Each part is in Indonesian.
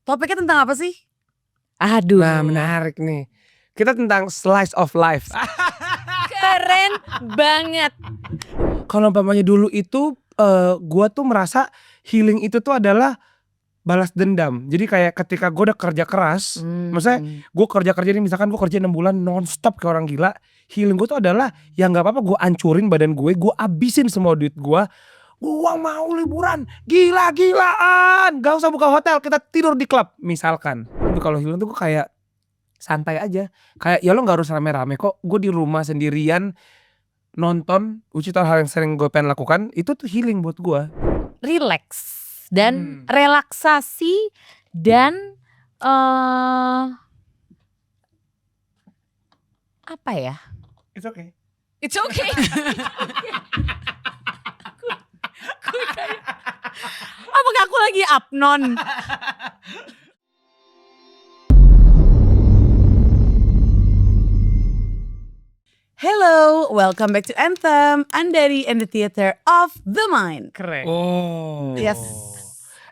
Topiknya tentang apa sih? Aduh. Nah menarik nih. Kita tentang slice of life. Keren banget. Kalau umpamanya dulu itu gue tuh merasa healing itu tuh adalah balas dendam. Jadi kayak ketika gue udah kerja keras, maksudnya gue kerja ini misalkan gue kerja 6 bulan nonstop kayak orang gila. Healing gue tuh adalah ya gak apa-apa gue ancurin badan gue abisin semua duit gue mau liburan gila-gilaan, gak usah buka hotel, kita tidur di klub misalkan. Tapi kalau healing tuh gue kayak santai aja, kayak ya lo gak harus rame-rame kok. Gue di rumah sendirian nonton, which itu hal yang sering gue pengen lakukan, itu tuh healing buat gue. Relax dan relaksasi dan apa ya? It's okay. It's okay. Apakah aku lagi apnon? Hello, welcome back to Anthem, Andari and the Theater of the Mind. Keren. Oh. Yes.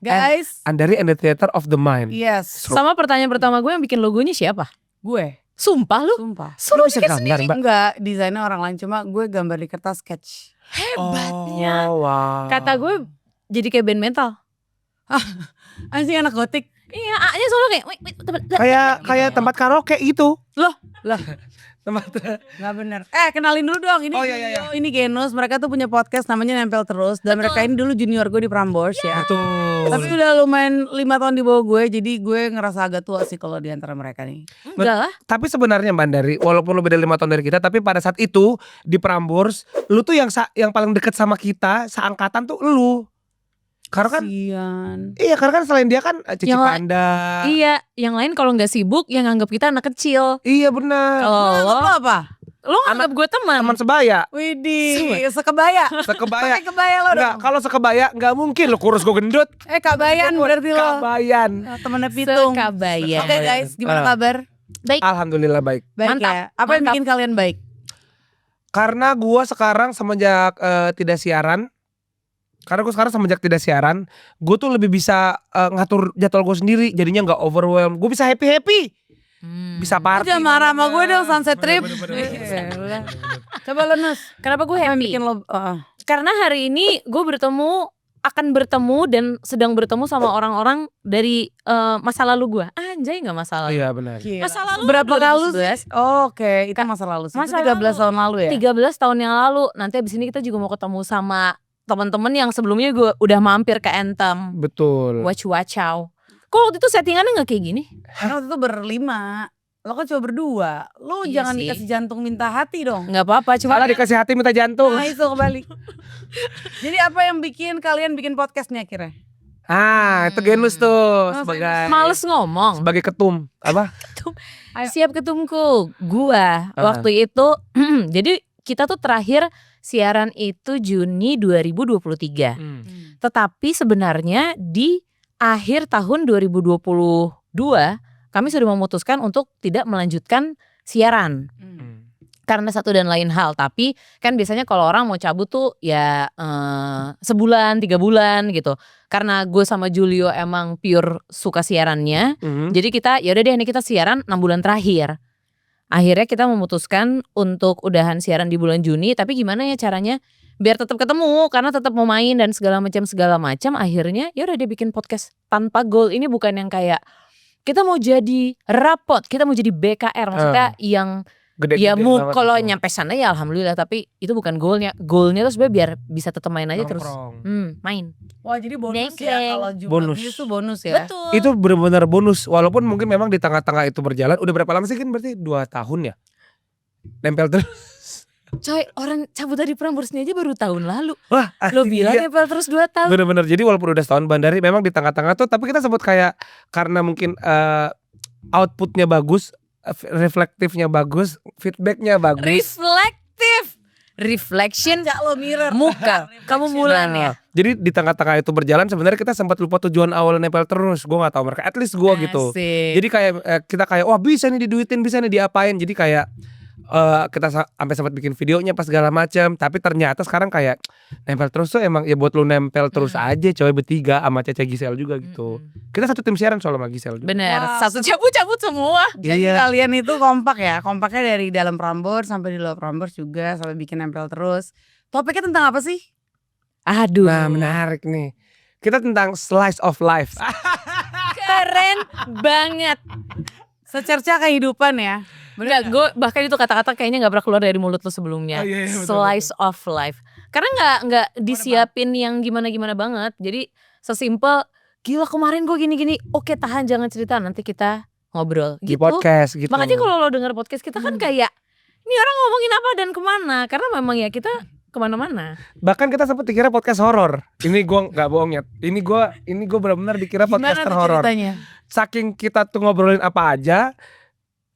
Guys, Andari and the Theater of the Mind. yes. Sama pertanyaan pertama gue yang bikin logonya siapa? Gue, Sumpah lu? sumpah. Suruh bisa bikin gambar, sendiri. Mbak? Enggak, desainnya orang lain, cuma gue gambar di kertas sketch. Hebatnya. Oh, wow. Kata gue jadi kayak band metal. Anjing anak gotik. Iya, A-nya soalnya kayak kayak tempat karaoke gitu. Lah, Tempat nggak bener. Kenalin dulu dong. Ini Oh, iya, iya. Ini Genus. Mereka tuh punya podcast namanya Nempel Terus. Dan mereka ini dulu junior gue di Prambors ya. betul. Tapi udah lumayan 5 tahun di bawah gue. Jadi gue ngerasa agak tua sih kalau di antara mereka nih. enggak lah. Tapi sebenarnya Mbak Andari, walaupun lu beda 5 tahun dari kita, tapi pada saat itu di Prambors, lu tuh yang paling deket sama kita seangkatan tuh lu. Karena kan Kasian. iya, karena kan selain dia kan Cici Yang Panda. Iya, yang lain kalau nggak sibuk yang nganggap kita anak kecil. Iya benar. Kalau Lo lo apa? nganggap gue teman. Teman sebaya. Widih, sekebaya. Sekebaya. Pakai kebaya lo Enggak, dong. kalau sekebaya enggak mungkin lo kurus gue gendut. Kabayan berarti lo. Kabayan. Temennya Pitung. Sekabaya. Oke guys, gimana kabar? Baik. Alhamdulillah baik. Baik Mantap, ya. Apa yang mantap. bikin kalian baik? Karena gue sekarang semenjak tidak siaran. Karena gue sekarang semenjak tidak siaran, gue tuh lebih bisa ngatur jadwal gue sendiri. Jadinya nggak overwhelm. Gue bisa happy. Bisa party. Jangan marah sama gue dong, sunset trip. Bener. Coba lo Nus. Kenapa gue Apa yang happy? bikin lo Karena hari ini gue akan bertemu dan sedang bertemu sama orang-orang dari masa lalu gue. Anjay, nggak masa lalu. Iya benar. Masa lalu berapa kali 2011. Oke, itu masa lalu. Masa Itu 13 lalu. tahun lalu ya. 13 tahun yang lalu. Nanti abis ini kita juga mau ketemu sama teman-teman yang sebelumnya gue udah mampir ke Anthem. Betul. Wacau. Kok waktu itu settingannya gak kayak gini? Karena waktu itu berlima. Lo kan cuma berdua. Lo Iya jangan sih. dikasih jantung minta hati dong. Gak apa-apa, cuma Malah dikasih hati minta jantung. Nah itu kembali. Jadi apa yang bikin kalian bikin podcast nih akhirnya? Itu Genus tuh Oh, sebagai males ngomong. sebagai ketum. Apa? Siap ketumku, gua waktu itu jadi kita tuh terakhir siaran itu Juni 2023. Tetapi sebenarnya di akhir tahun 2022 kami sudah memutuskan untuk tidak melanjutkan siaran. Karena satu dan lain hal. Tapi kan biasanya kalau orang mau cabut tuh ya sebulan, 3 bulan gitu. Karena gue sama Julio emang pure suka siarannya. Jadi kita yaudah deh ini kita siaran 6 bulan terakhir. Akhirnya kita memutuskan untuk udahan siaran di bulan Juni. Tapi gimana ya caranya biar tetap ketemu. Karena tetap mau main dan segala macam. Akhirnya yaudah dia bikin podcast tanpa goal. Ini bukan yang kayak kita mau jadi rapot, kita mau jadi BKR. Maksudnya yang Gede-gede ya banget kalau itu. nyampe sana ya alhamdulillah. Tapi itu bukan goalnya. Goalnya tuh sebenarnya biar bisa tetap main aja terus. Nongkrong. Main. Wah jadi bonus Nengkleng. ya. Kalau jumlah Bonus. views tuh bonus ya. Betul. Itu benar-benar bonus. Walaupun mungkin memang di tengah-tengah itu berjalan. Udah berapa lama sih kan berarti 2 tahun ya? Nempel terus. Coy, orang cabut dari Prambursnya aja baru tahun lalu. Wah, Lo asli, bilang iya. nempel terus 2 tahun. Bener-bener. Jadi walaupun udah setahun Bandari memang di tengah-tengah tuh. Tapi kita sebut kayak karena mungkin outputnya bagus, reflektifnya bagus, feedbacknya bagus. Reflection Jak lo mirror. muka. Kamu bulan ya. Jadi di tengah-tengah itu berjalan sebenarnya kita sempat lupa tujuan awal Nempel Terus. Gue nggak tahu mereka. At least gue gitu. Asik. Jadi kayak kita kayak wah bisa nih diduitin, bisa nih diapain. Jadi kayak kita sampai sempat bikin videonya pas segala macam. Tapi ternyata sekarang kayak nempel terus tuh emang ya buat lu nempel terus aja coy, bertiga sama Cece Gisel juga gitu. Kita satu tim siaran soalnya sama Gisel juga. Bener, Wah, satu cabut-cabut semua. Jadi Iya. kalian itu kompak ya. Kompaknya dari dalam Prambors sampai di luar Prambors juga, sampai bikin nempel terus. Topiknya tentang apa sih? Aduh, Nah menarik nih. Kita tentang slice of life. keren banget. Secerca kehidupan ya. Enggak, gue bahkan itu kata-kata kayaknya gak pernah keluar dari mulut lo sebelumnya. Oh, iya, betul, Slice of life. Karena nggak disiapin yang gimana-gimana banget. Jadi sesimpel, gila kemarin gue gini-gini. Oke tahan jangan cerita, nanti kita ngobrol. Di Gitu. podcast gitu. Makanya kalau lo denger podcast kita kan kayak, ini orang ngomongin apa dan kemana. Karena memang ya kita kemana-mana. Bahkan kita sempat dikira podcast horor. Ini gua nggak bohong ya. Ini gua benar-benar dikira Gimana podcaster tuh horor. ceritanya? Saking kita tuh ngobrolin apa aja,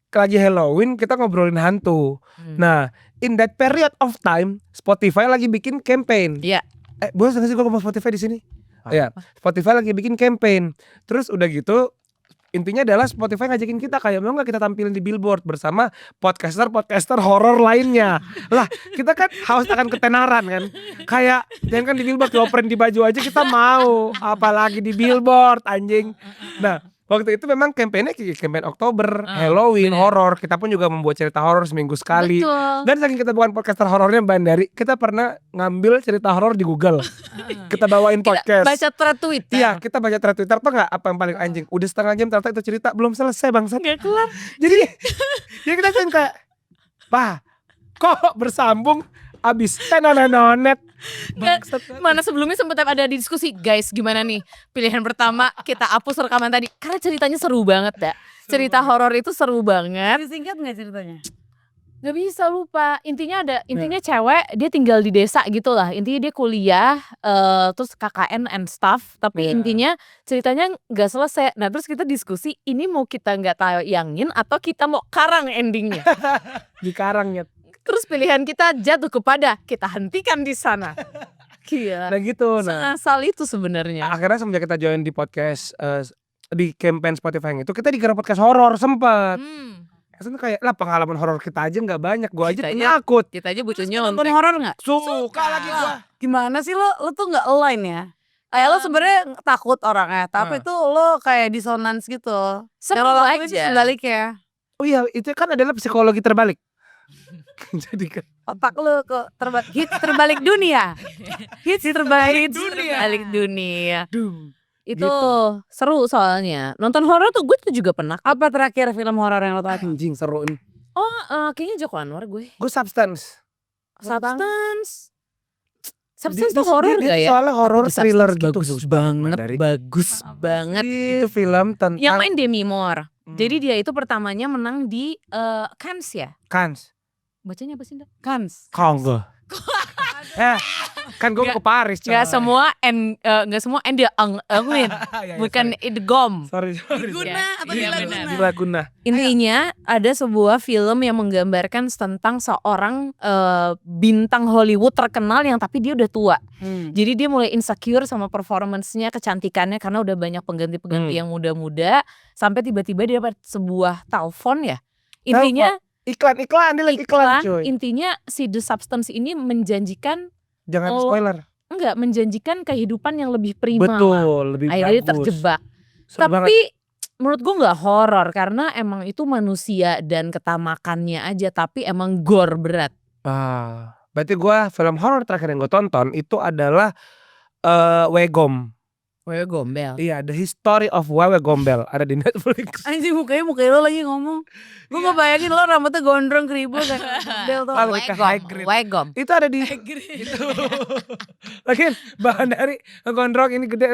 lagi Halloween kita ngobrolin hantu. Nah, in that period of time, Spotify lagi bikin campaign. Iya. Boleh nggak sih gua ngomong Spotify di sini? Iya, Spotify lagi bikin campaign. Terus udah gitu, intinya adalah Spotify ngajakin kita kayak mau nggak kita tampilin di billboard bersama podcaster horor lainnya. Lah, kita kan haus akan ketenaran kan. Kayak jangan kan di billboard, dioperin di baju aja kita mau, apalagi di billboard anjing. Nah, waktu itu memang kampanye Oktober, Halloween, horor. Kita pun juga membuat cerita horor seminggu sekali. Betul. Dan saking kita bukan podcaster horornya Mbak Andari, kita pernah ngambil cerita horor di Google. Kita bawain podcast. Baca thread Twitter. Iya, kita baca thread Twitter tuh nggak apa yang paling anjing. Udah setengah jam ternyata itu cerita belum selesai bangsat. Gak kelar. Jadi kita kan kayak, "Pak, kok bersambung abis tenonet." Mana sebelumnya sempat ada diskusi, guys gimana nih pilihan pertama kita hapus rekaman tadi karena ceritanya seru banget dah. Cerita horor itu seru banget. Singkat nggak ceritanya? Gak bisa lupa. Intinya cewek dia tinggal di desa gitu lah. Intinya dia kuliah terus KKN and stuff. Tapi intinya ceritanya gak selesai. Nah terus kita diskusi ini mau kita gak tayangin atau kita mau karang endingnya. Di karangnya. Terus pilihan kita jatuh kepada kita hentikan di sana. Gila. Nah gitu. Nah, Asal itu sebenarnya. akhirnya semenjak kita join di podcast di campaign Spotify itu kita dikira podcast horor sempet. Maksudnya kayak lah pengalaman horor kita aja nggak banyak, gue aja Kitanya- takut. Kita aja butuh Nonton nyontek. horor nggak? Suka lagi gue. Gimana sih lo tuh nggak align ya? Kayak lo sebenarnya takut orangnya, tapi tuh lo kayak disonans gitu. Seru Kalau lo lakuin itu aja. sebaliknya. Oh iya, itu kan adalah psikologi terbalik. Jadi kan Otak lo ke hits terbalik dunia. Hits terbalik dunia. Balik dunia. Duh. Itu seru soalnya. Nonton horor tuh gue tuh juga pernah. Apa terakhir film horor yang lo tonton? Anjing seru ini. Kayaknya Joko Anwar gue. Gue Substance. Substance Dia- tuh horor dia gak ya? Soalnya horor Substance thriller gitu. bagus banget, Dari bagus banget. di film tentang Yang main Demi Moore. Jadi dia itu pertamanya menang di Cannes ya. Cannes. Bacanya apa sih, Nda? Kans. Kongo. Kan gue ke Paris. coy. Gak semua and the win. Ya, ya, Bukan the gom. sorry. Guna atau Iya, Dilaguna? benar. Dilaguna. Intinya ada sebuah film yang menggambarkan tentang seorang bintang Hollywood terkenal yang tapi dia udah tua. Jadi dia mulai insecure sama performance-nya, kecantikannya karena udah banyak pengganti-pengganti yang muda-muda. Sampai tiba-tiba dia dapat sebuah telepon ya. Intinya Iklan dia lagi iklan cuy. intinya si The Substance ini menjanjikan Jangan spoiler. menjanjikan kehidupan yang lebih prima. Betul, lebih Akhirnya dia bagus. terjebak. Seru banget. Tapi menurut gue nggak horor karena emang itu manusia dan ketamakannya aja, tapi emang gore berat. Berarti gue film horor terakhir yang gue tonton itu adalah Wegom. Wewe gombel. Iya, The History of Wewe Gombel ada di Netflix. Anjing mukanya lo lagi ngomong. Gue ngebayangin lo rambutnya gondrong keribul kayak Bel tuh. Lebih ke Hagrid. Wegom. Itu ada di Lagian bahan dari gondrong ini gede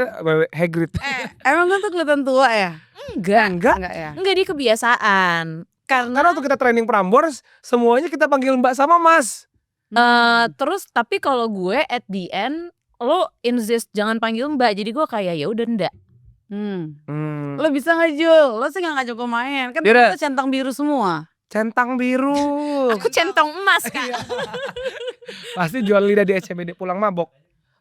Hagrid. Emang kan tuh kelihatan tua ya? Enggak. Enggak ya? Enggak, di kebiasaan. Karena waktu kita training Prambors semuanya kita panggil Mbak sama Mas. Terus tapi kalau gue at the end lo insist jangan panggil Mbak, jadi gue kayak ya udah ndak. Lo bisa nggak Jul? Lo sih nggak ngajak gue main. Kan Yaudah. kita centang biru semua. Centang biru. Aku centong emas kan. Pasti jual lidah di SCBD pulang mabok.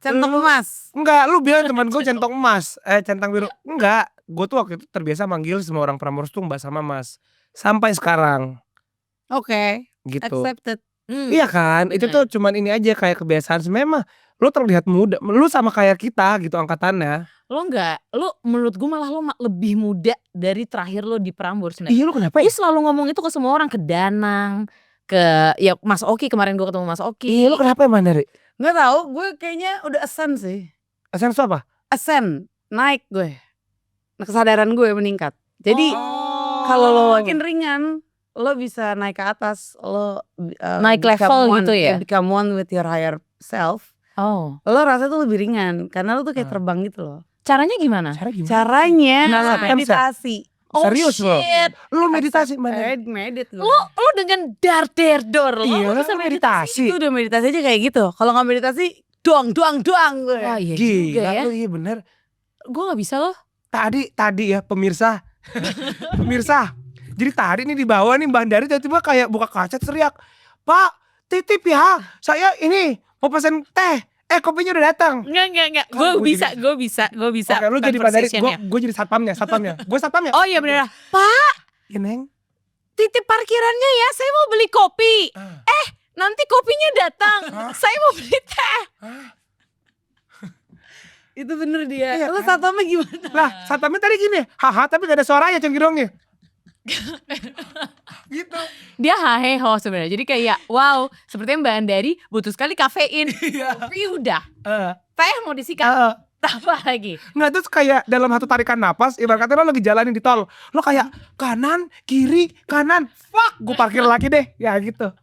Centang emas. Enggak, lu bilang teman gue centong emas, centang biru. Enggak, gue tuh waktu itu terbiasa manggil semua orang Prambors tuh Mbak sama Mas. Sampai sekarang. Oke, gitu. accepted. Iya kan, itu bener. tuh cuman ini aja kayak kebiasaan sebenarnya mah lu terlihat muda, lu sama kayak kita gitu angkatannya. Lo menurut gue malah lo lebih muda dari terakhir lo di Prambors. Iya lu kenapa Gue ya? selalu ngomong itu ke semua orang, ke Danang, ke ya Mas Oki, kemarin gue ketemu Mas Oki. Iya lu kenapa ya Mandari? Nggak tahu, gue kayaknya udah ascend sih. Asal itu apa? Ascend, naik gue. Nah, kesadaran gue meningkat. Jadi Oh. kalau lo makin ringan, lo bisa naik ke atas, lo Naik become level one, gitu ya? become one with your higher self. Oh, Lo rasa tuh lebih ringan karena lo tuh kayak terbang gitu loh. caranya gimana? Cara gimana? Caranya Nggak, meditasi. Oh Serius lo? shit. Lu meditasi Mandari? Medit gue. Lo dengan dar lo Iya lu bisa kan meditasi. Itu udah meditasi aja kayak gitu. Kalau nggak meditasi, doang gue. Wah iya juga Gila ya. lu, iya bener. Gue gak bisa loh. Tadi ya pemirsa. Pemirsa. Jadi tadi nih di bawah nih Mbak Dari tiba-tiba kayak buka kaca teriak, "Pak, titip ya. Saya ini mau pesen teh. Kopinya udah datang." Enggak. Kan Gue gue bisa. Oke, lu jadi Mbak Dari, gue jadi satpamnya. Gue satpamnya. Oh iya bener. Pak, Ya Neng. titip parkirannya ya. Saya mau beli kopi. Ah. Nanti kopinya datang. Saya mau beli teh. Itu bener dia. Iya Lo kan? satpamnya gimana? Lah satpamnya tadi gini, haha tapi gak ada suaranya cengkirongnya. Gitu. Dia haheho sebenarnya. Jadi kayak wow, sepertinya Mbak Andari butuh sekali kafein. Kopi udah. Teh mau disikat. Apa lagi? Nggak, terus kayak dalam satu tarikan napas, ibarat kata lo lagi jalanin di tol, lo kayak kanan, kiri, kanan, fuck, gue parkir lagi deh, ya gitu.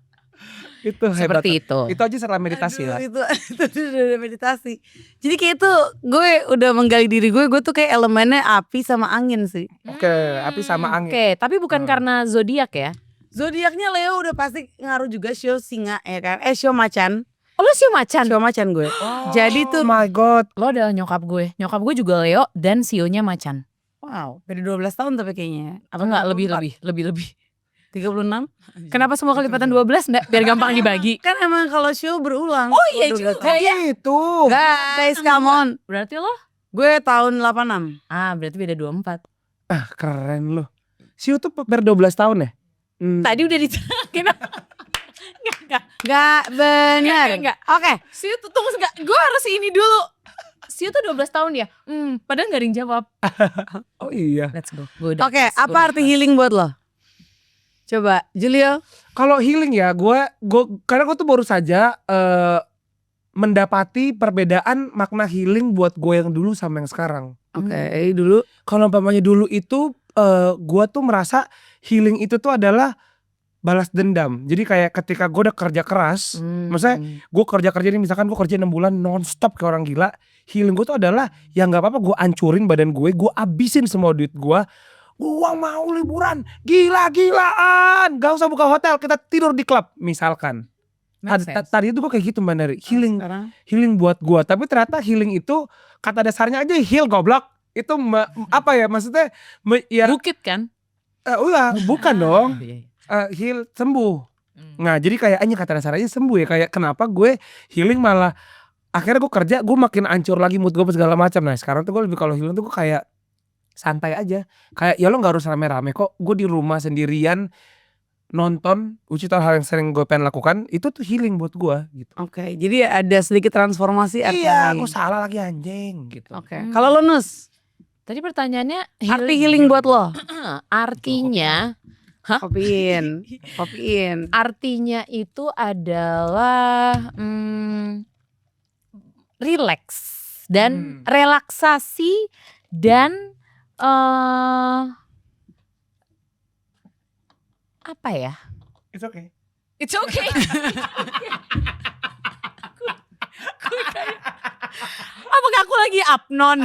Itu hebat. Seperti itu. Itu aja setelah meditasi lah. Itu udah meditasi. Jadi kayak itu gue udah menggali diri gue tuh kayak elemennya api sama angin sih. Oke, api sama angin. Oke, tapi bukan karena zodiak ya? Zodiaknya Leo udah pasti ngaruh juga, show singa ya kan. Show macan. Oh lo sio macan? Show macan gue. Jadi Oh tuh my god. Lo adalah nyokap gue. Nyokap gue juga Leo dan sionya macan. wow, beda 12 tahun tapi kayaknya. Apa enggak lebih? 36? Kenapa semua kelipatan 12 enggak? Biar gampang dibagi. Kan emang kalau show berulang. Oh iya 12 juga tahun. ya. Itu. Guys, come on. Berarti lo? Gue tahun 86. Berarti beda 24. Keren lo. Sio tuh ber 12 tahun ya? Tadi udah diterakin. Gak bener. Enggak. Oke. Sio tuh tunggu enggak. Gue harus ini dulu. Sio tuh 12 tahun ya? Padahal gak ada yang jawab. Oh iya. Let's go. Gua udah- Oke, apa arti healing buat lo? Coba, Julio. Kalau healing ya, karena gue tuh baru saja mendapati perbedaan makna healing buat gue yang dulu sama yang sekarang. Oke, dulu. Kalau umpamanya dulu itu gue tuh merasa healing itu tuh adalah balas dendam. Jadi kayak ketika gue udah kerja keras, maksudnya gue kerja ini misalkan gue kerja 6 bulan nonstop kayak orang gila, healing gue tuh adalah ya nggak apa-apa gue ancurin badan gue abisin semua duit gue mau liburan gila-gilaan, gak usah buka hotel, kita tidur di klub misalkan. Tadi itu gue kayak gitu Mbak Nari, healing buat gue. Tapi ternyata healing itu kata dasarnya aja heal goblok. Itu apa ya maksudnya ya Bukit kan? bukan dong. Heal sembuh. Nah jadi kayak kata dasar aja sembuh ya. Kayak kenapa gue healing malah akhirnya gue kerja gue makin hancur lagi mood gue segala macam. Nah sekarang tuh gue lebih kalau healing tuh gue kayak santai aja. Kayak ya lo gak harus rame-rame kok. Gue di rumah sendirian nonton, itu hal yang sering gue pengen lakukan, itu tuh healing buat gue gitu. Oke, jadi ada sedikit transformasi Iya, arti. gue salah lagi anjing gitu. Oke. Kalau lo Nus, Tadi pertanyaannya arti healing buat lo? artinya Kopiin. artinya itu adalah relax dan relaksasi dan apa ya? It's okay. It's okay. Apakah aku lagi apnon?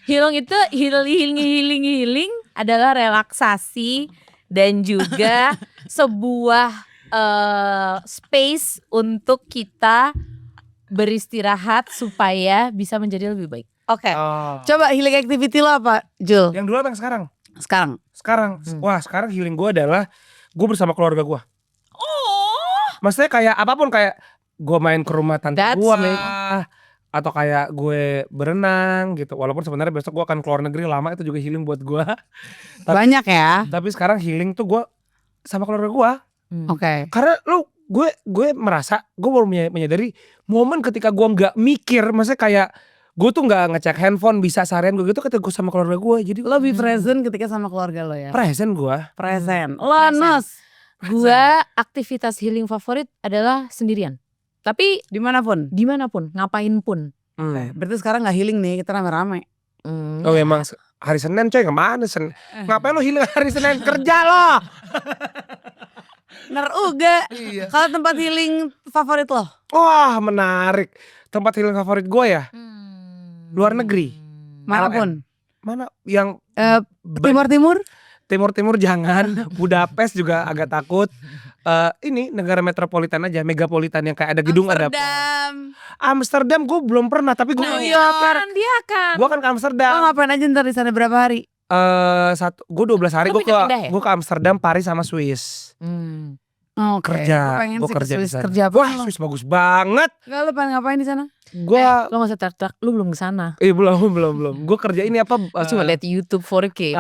Healing adalah relaksasi dan juga sebuah space untuk kita beristirahat supaya bisa menjadi lebih baik. Oke. Coba healing activity lo apa, Jul? Yang dulu apa yang sekarang? Sekarang. Wah sekarang healing gue adalah gue bersama keluarga gue. Oh, Maksudnya kayak apapun, kayak gue main ke rumah tante That's gue atau kayak gue berenang gitu. Walaupun sebenarnya besok gue akan keluar negeri lama, itu juga healing buat gue. Banyak ya. Tapi sekarang healing tuh gue sama keluarga gue. Oke. Karena gue merasa gue baru menyadari momen ketika gue nggak mikir, maksudnya kayak gue tuh nggak ngecek handphone bisa seharian gue gitu ketika gue sama keluarga gue. Jadi Lo lebih present ketika sama keluarga lo ya. present gue. Present. Lo Present. Nos Gua aktivitas healing favorit adalah sendirian. Tapi dimanapun. dimanapun, ngapain pun. Berarti sekarang gak healing nih, kita rame-rame. Oh emang hari Senin coy kemana ngapain lo healing hari Senin kerja lo? Bener uga. Iya. Kalau tempat healing favorit lo? Wah menarik. Tempat healing favorit gue ya luar negeri. Manapun. Mana yang Timur-timur? Timur jangan. Budapest juga agak takut. Ini negara metropolitan aja, megapolitan yang kayak ada gedung ada. Amsterdam gue belum pernah tapi gue New York. Dia akan. gue kan ke Lo Amsterdam. ngapain aja ntar di sana berapa hari? Gue 12 hari Lo gue pindah-pindah ya? ke Amsterdam, Paris sama Swiss. Oke. Kerja. Gue pengen Gue sih ke kerja di Swiss. sana. Kerja apa Wah lo? Swiss bagus banget. Gak, lo pengen ngapain di sana? Gue Lo gak usah teriak-teriak, lu belum kesana. belum. Gue kerja ini apa? Cuma lihat YouTube 4K.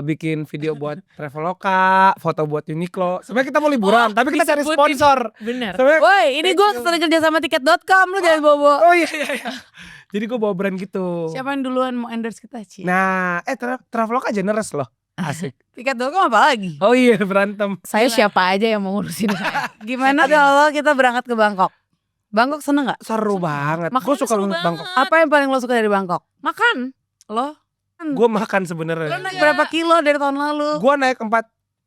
Bikin video buat Traveloka, foto buat Uniqlo. Sebenarnya kita mau liburan, tapi kita cari disebutin. sponsor. Bener. Sebenarnya, Woi, ini gue sering kerja sama tiket.com. Lo jangan bawa-bawa. oh iya. Jadi gue bawa brand gitu. Siapa yang duluan mau endorse kita, Ci? Nah, Traveloka generous loh. Asik. Tiket.com apa lagi? Oh iya berantem. Saya siapa aja yang mau ngurusin saya. Gimana kalau kita berangkat ke Bangkok? Bangkok seneng gak? Seru banget. Gue Makannya suka seru banget Bangkok. Apa yang paling lo suka dari Bangkok? Makan. Lo? Gue makan Lo sebenarnya. naik berapa kilo dari tahun lalu? Gue naik 4.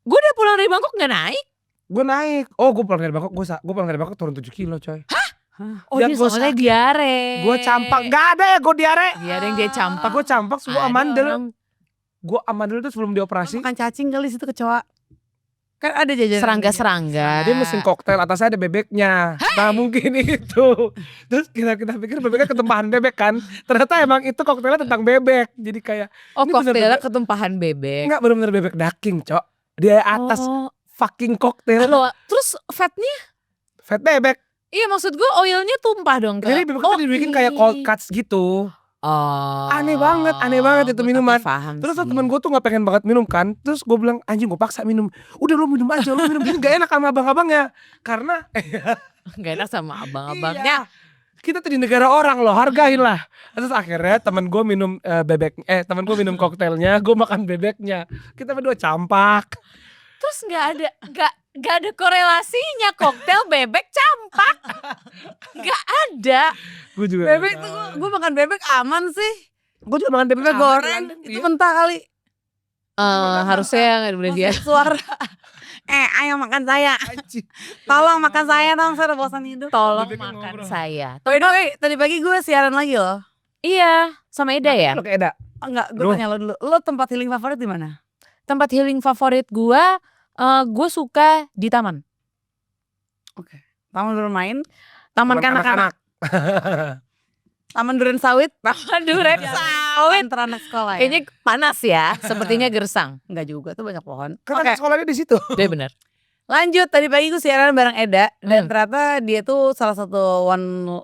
Gue udah pulang dari Bangkok gak naik. Gue naik. Oh gue pulang dari Bangkok. Gue pulang dari Bangkok turun 7 kilo coy. Oh Dan dia gua soalnya sakit. diare. Gue campak. Gak ada ya gue diare. Diare yang dia campak. Gue campak. Gue Ada amandel. orang Gue amandel tuh sebelum dioperasi. Makan cacing kali situ kecoa. Kan ada jajanan. serangga-serangga. Dia mesin koktail, atasnya ada bebeknya. Nah mungkin itu. Terus kita pikir bebeknya ketumpahan bebek kan. Ternyata emang itu koktailnya tentang bebek. Jadi kayak Oh ini koktailnya bener-bener- ketumpahan bebek. enggak bener-bener bebek daging cok. Dia atas Oh, fucking koktail. loh, terus fatnya? Fat bebek. Iya maksud gue oilnya tumpah dong. Jadi bebeknya tuh dibikin kayak cold cuts gitu. Oh, Aneh banget itu gua minuman. tapi paham Terus sih. temen gue tuh gak pengen banget minum kan. Terus gue bilang anjing gue paksa minum. Udah lu minum aja. Lu minum. Jadi gak enak sama abang-abangnya. Karena Gak enak sama abang-abangnya. kita tuh di negara orang loh, hargain lah. Terus akhirnya temen gue minum temen gue minum koktailnya, gue makan bebeknya. Kita berdua campak. Terus gak ada korelasinya koktail bebek campak. Gak ada. Gue juga. Bebek tuh gue makan bebek aman sih. Gue juga makan bebek Bebek goreng itu mentah kali. Harusnya gak boleh dia. Suara. Ayo makan saya. Tolong makan saya dong, saya udah bosan hidup. Tolong Bebeknya makan ngobrol. saya. By the way, tadi pagi gue siaran lagi loh. Iya, sama Eda ya. Lo kayak Eda. Enggak, gue Lu? tanya lo dulu. Lo tempat healing favorit di mana? Tempat healing favorit gue suka di taman. Taman bermain, Taman kanak-kanak. taman durian sawit, Taman duren sawit. antar anak sekolah ya. Kayaknya panas ya, sepertinya gersang. Enggak juga tuh banyak pohon. Kan Oke, anak sekolahnya di situ. Dia bener. lanjut. Tadi pagi gue siaran bareng Eda dan ternyata dia tuh salah satu one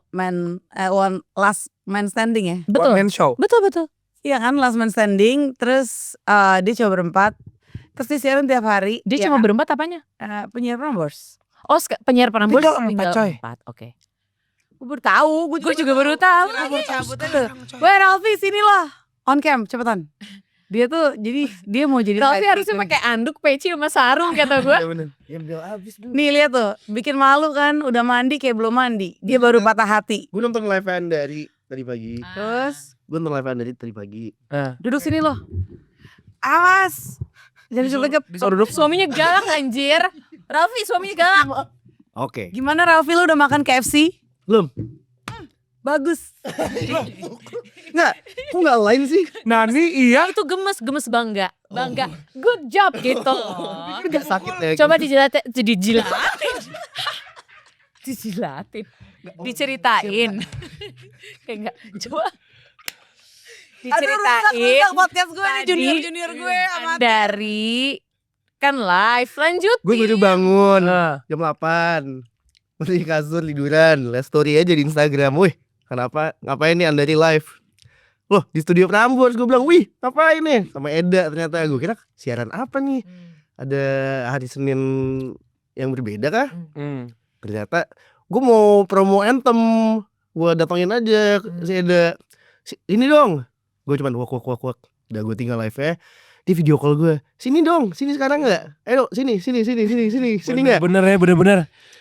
last man standing ya. One Betul. man show. Betul. Iya kan, last man standing. Terus dia coba berempat. Terus dia siaran tiap hari. Dia ya cuma kan? berempat apanya? Penyiar Prambors. Oh, penyiar Prambors Tinggal 4, coy. 4. Oke. Gue baru tahu. Gue juga baru tahu. Gue baru cabut aja. Weh Ralfi sini loh. On cam cepetan. Dia tuh jadi dia mau jadi Ralfi sidekick harusnya kan. pakai anduk, peci sama sarung kata gue. Iya bener. Ya ambil abis dulu. Nih lihat tuh, bikin malu kan, udah mandi kayak belum mandi. Dia baru patah hati. Gue nonton live-an dari tadi pagi. Terus Gue nonton live-an dari tadi pagi. duduk sini loh. Awas. Jangan duduk. Disuruh duduk. Suaminya galak anjir. Ralfi suaminya galak. Oke. Gimana Ralfi lu udah makan KFC? Belum. Bagus. Nggak. Kok nggak lain sih? Nani iya. Itu gemes bangga. Good job gitu. Nggak sakit ya. Coba dijilatin. Dijilatin. Diceritain. Kayak enggak. Coba. Diceritain. podcast gue nih, Tadi junior gue amat. dari kan live lanjut. Gue baru bangun Nah, jam 8. Masih di kasur tiduran. Lihat story aja di Instagram. Wih, kenapa? Ngapain nih Andari live? Loh, di studio Prambors. Gue bilang, wih, ngapain nih? Sama Eda ternyata. Gue kira siaran apa nih? ada hari Senin yang berbeda kah? Ternyata Gue mau promo Anthem, gue datangin aja si Eda. Ini dong, gue cuman wak. Udah gue tinggal live ya. Di video call gue, sini dong, sini sekarang nggak? Ayo sini nggak? bener ya, bener-bener.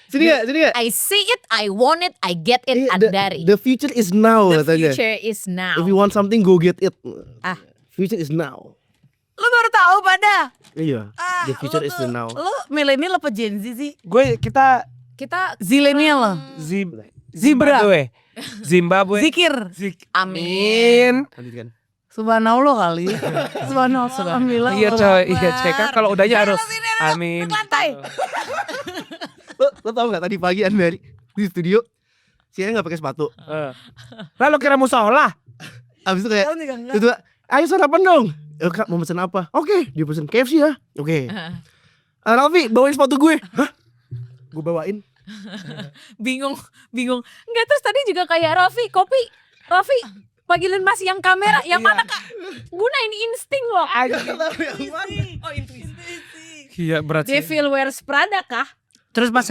Sini nggak? I see it, I want it, I get it, Andari. The future is now The katanya. future is now. If you want something, go get it. Ah. Future is now. Lu baru tahu pada? Iya. The future is the now. Lu milenial apa Gen Z sih? Kita Zilenial loh. Zimbabwe. Zikir. Amin. Lanjutkan. Subhanallah kali. Subhanallah. Alhamdulillah. Iya coy, kan kalau udahnya harus amin. Lantai. Lo tau gak tadi pagi Andari di studio, saya nggak pakai sepatu. Lalu kira musola. Abis itu kayak, Tahu nih kan? itu ayo sarapan dong. Kak mau pesen apa? Oke, dia pesen KFC ya. Oke. Raffi bawain sepatu gue. Hah? Gue bawain. bingung. Enggak, terus tadi juga kayak Raffi panggilin Mas yang kamera, yang mana Kak? Gunain insting loh. Oh intuisi. Iya berat sih. Devil Wears Prada kah? Terus pas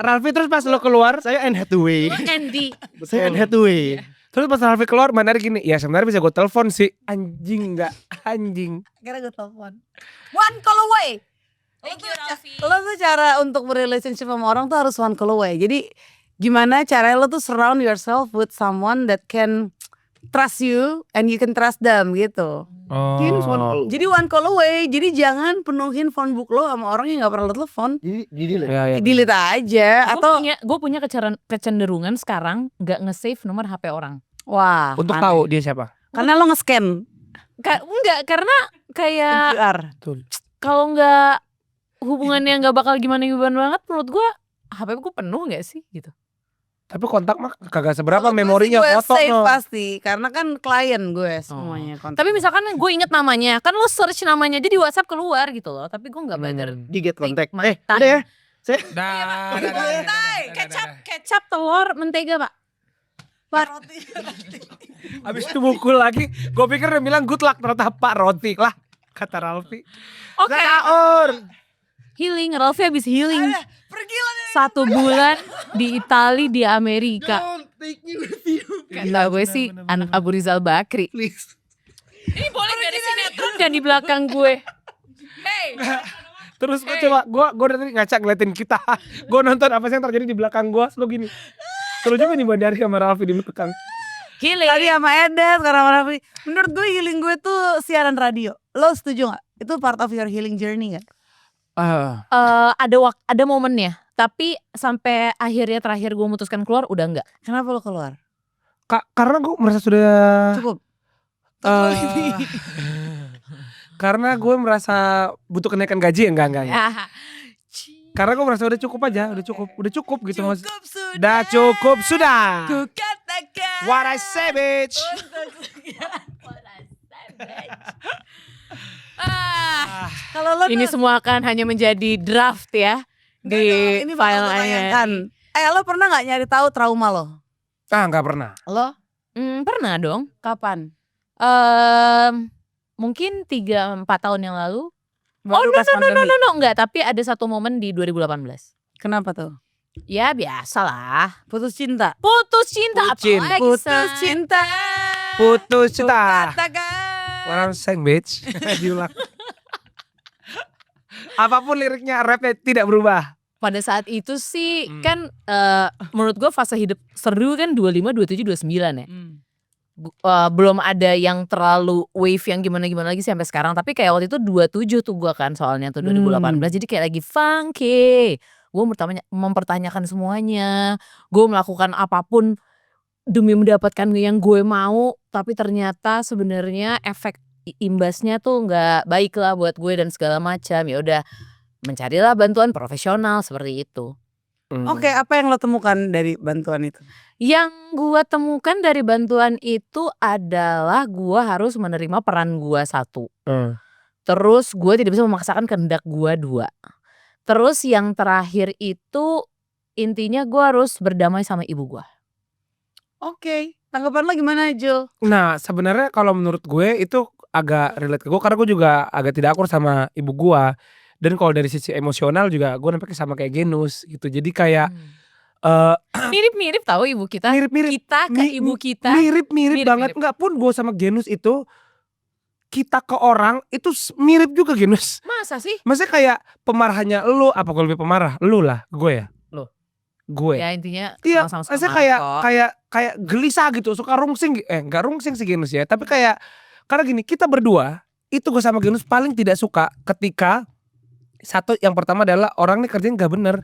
Ralfi terus pas lo keluar, Saya Anne Hathaway. Andy. Saya Anne Hathaway. terus pas Ralfi keluar Mandari gini, ya sebenarnya bisa gue telepon sih. Anjing. Akhirnya gue telepon. One call away. Thank you, Raffi. Lo tuh cara untuk berrelationship sama orang tuh harus one call away. Jadi gimana caranya lo tuh surround yourself with someone that can trust you and you can trust them gitu. Oh. Jadi one call away. Jadi jangan penuhin phone book lo sama orang yang gak pernah lo telepon. Jadi lah. Ya. Delete aja atau Gue punya kecenderungan sekarang nggak nge-save nomor HP orang. wah. Untuk aneh. tahu dia siapa. Karena lo nge-scan Enggak, karena kayak QR. kalau nggak hubungannya nggak bakal gimana banget, menurut gue HP gue penuh nggak sih gitu. Tapi kontak mah kagak seberapa Kalau gue memorinya sih gue foto save no. pasti karena kan klien gue semuanya kontak. Tapi misalkan gue inget namanya, kan lo search namanya jadi di WhatsApp keluar gitu loh. Tapi gue nggak bother. Di get contact. Take my Udah ya. Saya Kecap, telur, mentega pak. roti. Abis itu mukul lagi. Gue pikir dia bilang good luck, ternyata Pak Roti lah kata Ralfi. Oke. Healing, Ralfi habis healing. Pergi lah deh. 1 bulan di Itali, di Amerika. don't take me with you. Kata gue sih anak Abu Rizal Bakri. Please. Ini boleh gak di sinetron dan di belakang gue. Hey. Terus gue coba gue dari ngaca ngeliatin kita. Gue nonton apa sih yang terjadi di belakang gue. Selalu gini. Seru juga nih Bandari sama Ralfi di belakang. Healing. Tadi sama Eda sekarang sama Raffi. Menurut gue healing gue tuh siaran radio. Lo setuju gak? Itu part of your healing journey gak? Ada momennya. Tapi sampai akhirnya terakhir gue memutuskan keluar udah enggak. Kenapa lo keluar? Karena gue merasa sudah Cukup. karena gue merasa butuh kenaikan gaji enggak. Karena gue merasa udah cukup aja, udah cukup gitu mas. sudah. Udah cukup sudah. Ku katakan. What I say bitch. Kalau lo Ini tuh- semua akan hanya menjadi draft ya di ini bakal gue tanyakan. file. Lo pernah gak nyari tahu trauma lo? Nggak pernah. Lo Pernah dong. kapan? Mungkin 3-4 tahun yang lalu. Baru pas pandemi. No, enggak. Tapi ada satu momen di 2018. Kenapa tuh? Ya biasalah. Putus cinta. Putus cinta. Pucin. Apalagi, Putus Say? cinta. Putus Ku cinta. katakan. What I'm saying bitch. Diulang. Apapun liriknya, rapnya tidak berubah. Pada saat itu sih kan menurut gue fase hidup seru kan 25, 27, 29 ya. Belum ada yang terlalu wave yang gimana-gimana lagi sih sampai sekarang. Tapi kayak waktu itu 27 tuh gue kan soalnya tuh 2018. Jadi kayak lagi funky. Gue mempertanyakan semuanya. Gue melakukan apapun demi mendapatkan yang gue mau. Tapi ternyata sebenarnya efek imbasnya tuh nggak baik lah buat gue dan segala macam. Ya udah mencarilah bantuan profesional seperti itu. Oke, apa yang lo temukan dari bantuan itu? Yang gue temukan dari bantuan itu adalah gue harus menerima peran gue 1. Terus gue tidak bisa memaksakan kehendak gue 2. Terus yang terakhir itu intinya gue harus berdamai sama ibu gue. Oke, tanggapan lo gimana Jul? Nah sebenarnya kalau menurut gue itu agak relate ke gue. Karena gue juga agak tidak akur sama ibu gue. Dan kalau dari sisi emosional juga gue nampaknya sama kayak Genus gitu. Jadi kayak Mirip-mirip tahu ibu kita. mirip-mirip. Kita ke ibu kita. Mirip-mirip banget. Enggak pun gue sama Genus itu, kita ke orang itu mirip juga Genus. Masa sih? Maksudnya kayak pemarahannya lu, apa gue lebih pemarah? Lu lah, gue ya. Lu. Gue. Ya intinya Iya, sama-sama maksudnya kayak gelisah gitu, suka rungsing. Enggak rungsing sih Genus ya, tapi kayak karena gini, kita berdua itu gue sama Genus paling tidak suka ketika satu yang pertama adalah orang nih kerjanya nggak bener.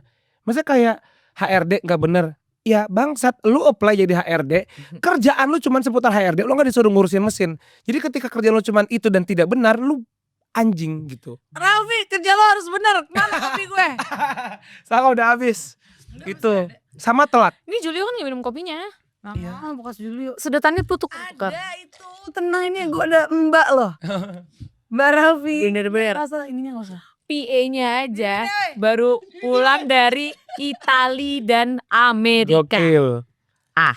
Maksudnya kayak HRD nggak bener. Ya bangsat, lu apply jadi HRD, kerjaan lu cuman seputar HRD, lu nggak disuruh ngurusin mesin. Jadi ketika kerjaan lu cuman itu dan tidak benar, lu anjing gitu. Raffi, kerja lo harus bener. Mana kopi gue? Saya udah habis. Gitu. Sama telat. Ini Julio kan gak minum kopinya. Nah, bekas Julio. Sedotannya tutup. Ada itu, tenang ini gue ada mbak loh. Mbak Raffi. Bener-bener. Rasa ininya gak usah. PA-nya aja baru pulang dari Itali dan Amerika. Gokil. Ah.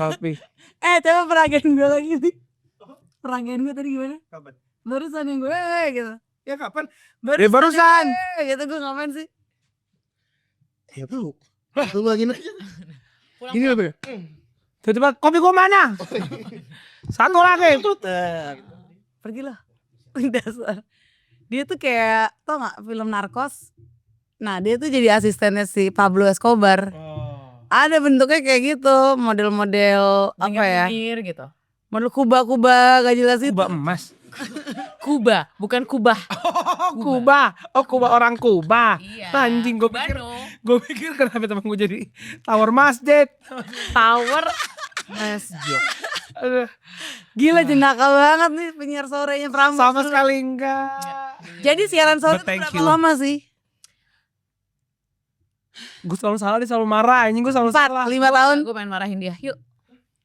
Tapi Coba peragaan gue lagi nih. Peragaan gue tadi gimana? Kapan? Barusan yang gue gitu. ya kapan? Barusan. Gitu gue ngapain sih? Ya tahu. Tunggu lagi aja. Gini loh Beb. Tiba-tiba kopi gua mana? Satu lagi. Pergilah. Dasar. Dia tuh kayak, tau gak film Narcos? Nah dia tuh jadi asistennya si Pablo Escobar. Ada bentuknya kayak gitu, model-model apa ya? Pinggir gitu. Model Kuba-Kuba gak jelas itu. Kuba emas. Kuba, bukan Kubah. Kuba. Oh Kuba orang Kuba. Iya. Anjing gue pikir kenapa temen gue jadi tower masjid. Tower masjid. Aduh, Gila jenaka banget nih penyiar sorenya Prambors. sama sekali enggak. Jadi siaran sore But tuh thank berapa you. lama sih? Gue selalu salah, dia selalu marah. Anjing gue selalu salah. 5 tahun. Gue pengen marahin dia. Yuk.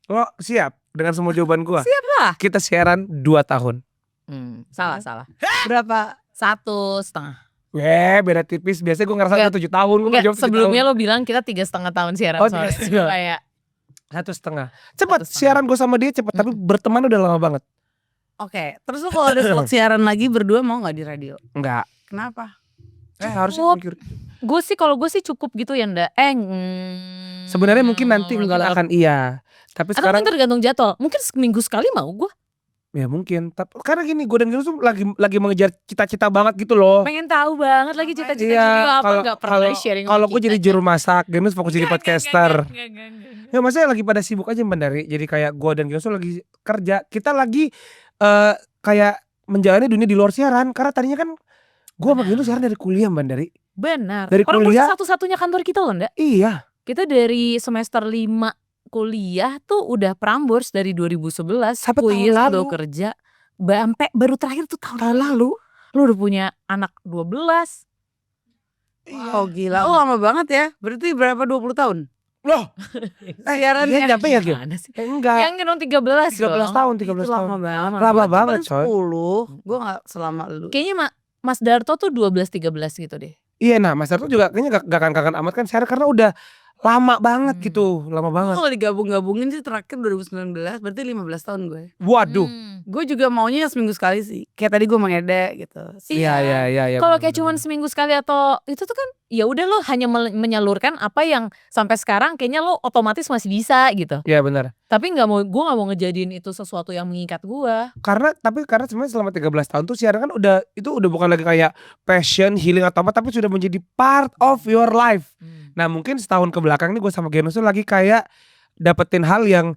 Lo siap dengan semua jawaban gue? Siap lah. Kita siaran 2 tahun. Salah. Berapa? 1,5. Beda tipis. Biasanya gue ngerasa Enggak. udah 7 tahun. Gue Enggak, jawab 7 sebelumnya tahun. lo bilang kita 3,5 tahun siaran Oh, sore. 3,5. Kayak 1,5. Cepet 1,5. siaran gue sama dia cepet. Tapi berteman udah lama banget. Oke, terus lu kalau ada slot siaran lagi berdua mau gak di radio? Enggak. Kenapa? Harusnya Cukup. mikir. gue sih kalau gue sih cukup gitu ya ndak. Sebenarnya mungkin nanti mungkin enggak akan iya. Tapi atau sekarang mungkin tergantung jadwal. Mungkin seminggu sekali mau gue. ya mungkin. Tapi karena gini, gue dan Genus tuh lagi mengejar cita-cita banget gitu loh. Pengen tahu banget lagi cita-cita Iya, Julio apa kalau- nggak pernah sharing. Kalau gue jadi juru masak, Genus fokus jadi podcaster. Enggak. Ya maksudnya lagi pada sibuk aja Mbak Dari. Jadi kayak gue dan Genus tuh lagi kerja. Kita lagi kayak menjalani dunia di luar siaran. Karena tadinya kan gue sama Genus siaran dari kuliah Mbak Dari. Benar. Dari Orang kuliah- satu-satunya kantor kita loh ndak. Iya. Kita dari semester 5 kuliah tuh udah Prambors dari 2011. Sampai tahun kuliah lalu. udah kerja. Sampai baru terakhir tuh tahun lalu. Lu udah punya anak 12. Oh gila, oh lama banget ya. Berarti berapa 20 tahun? Loh. Siaran Dia nyampe ya Gil? Gimana sih? Enggak. Yang gendong 13 13 dong. tahun, Itu 13 lama tahun. banget. Lama Gua banget, cuman coy. 10. Gue gak selama lu. Kayaknya Mas Darto tuh 12-13 gitu deh. Iya, nah Mas Darto juga kayaknya gak akan amat kan siaran karena udah lama banget gitu, lama banget. Kalau digabung-gabungin sih terakhir 2019, berarti 15 tahun gue. Waduh. Gue juga maunya seminggu sekali sih. Kayak tadi gue sama Eda gitu. Iya. Kalau kayak cuman seminggu sekali atau itu tuh kan ya udah lo hanya menyalurkan apa yang sampai sekarang kayaknya lo otomatis masih bisa gitu. Iya benar. Tapi gue nggak mau ngejadiin itu sesuatu yang mengikat gue. Karena sebenarnya selama 13 tahun tuh siaran kan udah bukan lagi kayak passion, healing atau apa, tapi sudah menjadi part of your life. Nah mungkin setahun ke belakang nih gue sama Genus tuh lagi kayak dapetin hal yang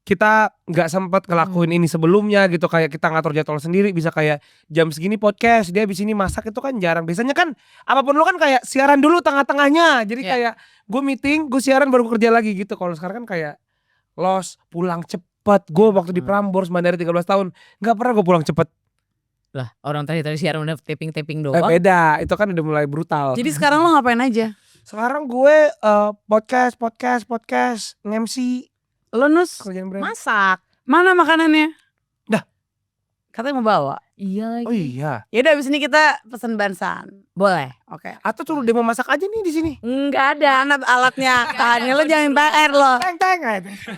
kita nggak sempat ngelakuin ini sebelumnya gitu, kayak kita ngatur jadwal sendiri, bisa kayak jam segini podcast, dia abis ini masak, itu kan jarang. Biasanya kan apapun lo kan kayak siaran dulu tengah-tengahnya, jadi kayak gue meeting, gue siaran baru gue kerja lagi gitu. Kalau sekarang kan kayak los pulang cepet. Gue waktu di Prambors Mandiri 13 tahun nggak pernah gue pulang cepet. Lah orang tadi siaran udah taping doang. Beda, itu kan udah mulai brutal. Jadi sekarang lo ngapain aja? Sekarang gue podcast, nge-MC, Lo Nus, kerjaan brand. Masak. mana makanannya? Dah. Katanya mau bawa. Iya lagi. Oh iya. Yaudah abis ini kita pesen bansan. Boleh. Oke. Atau suruh dia mau masak aja nih di sini. Enggak ada. Mana alatnya? Tahannya lo jangan PR lo. Teng.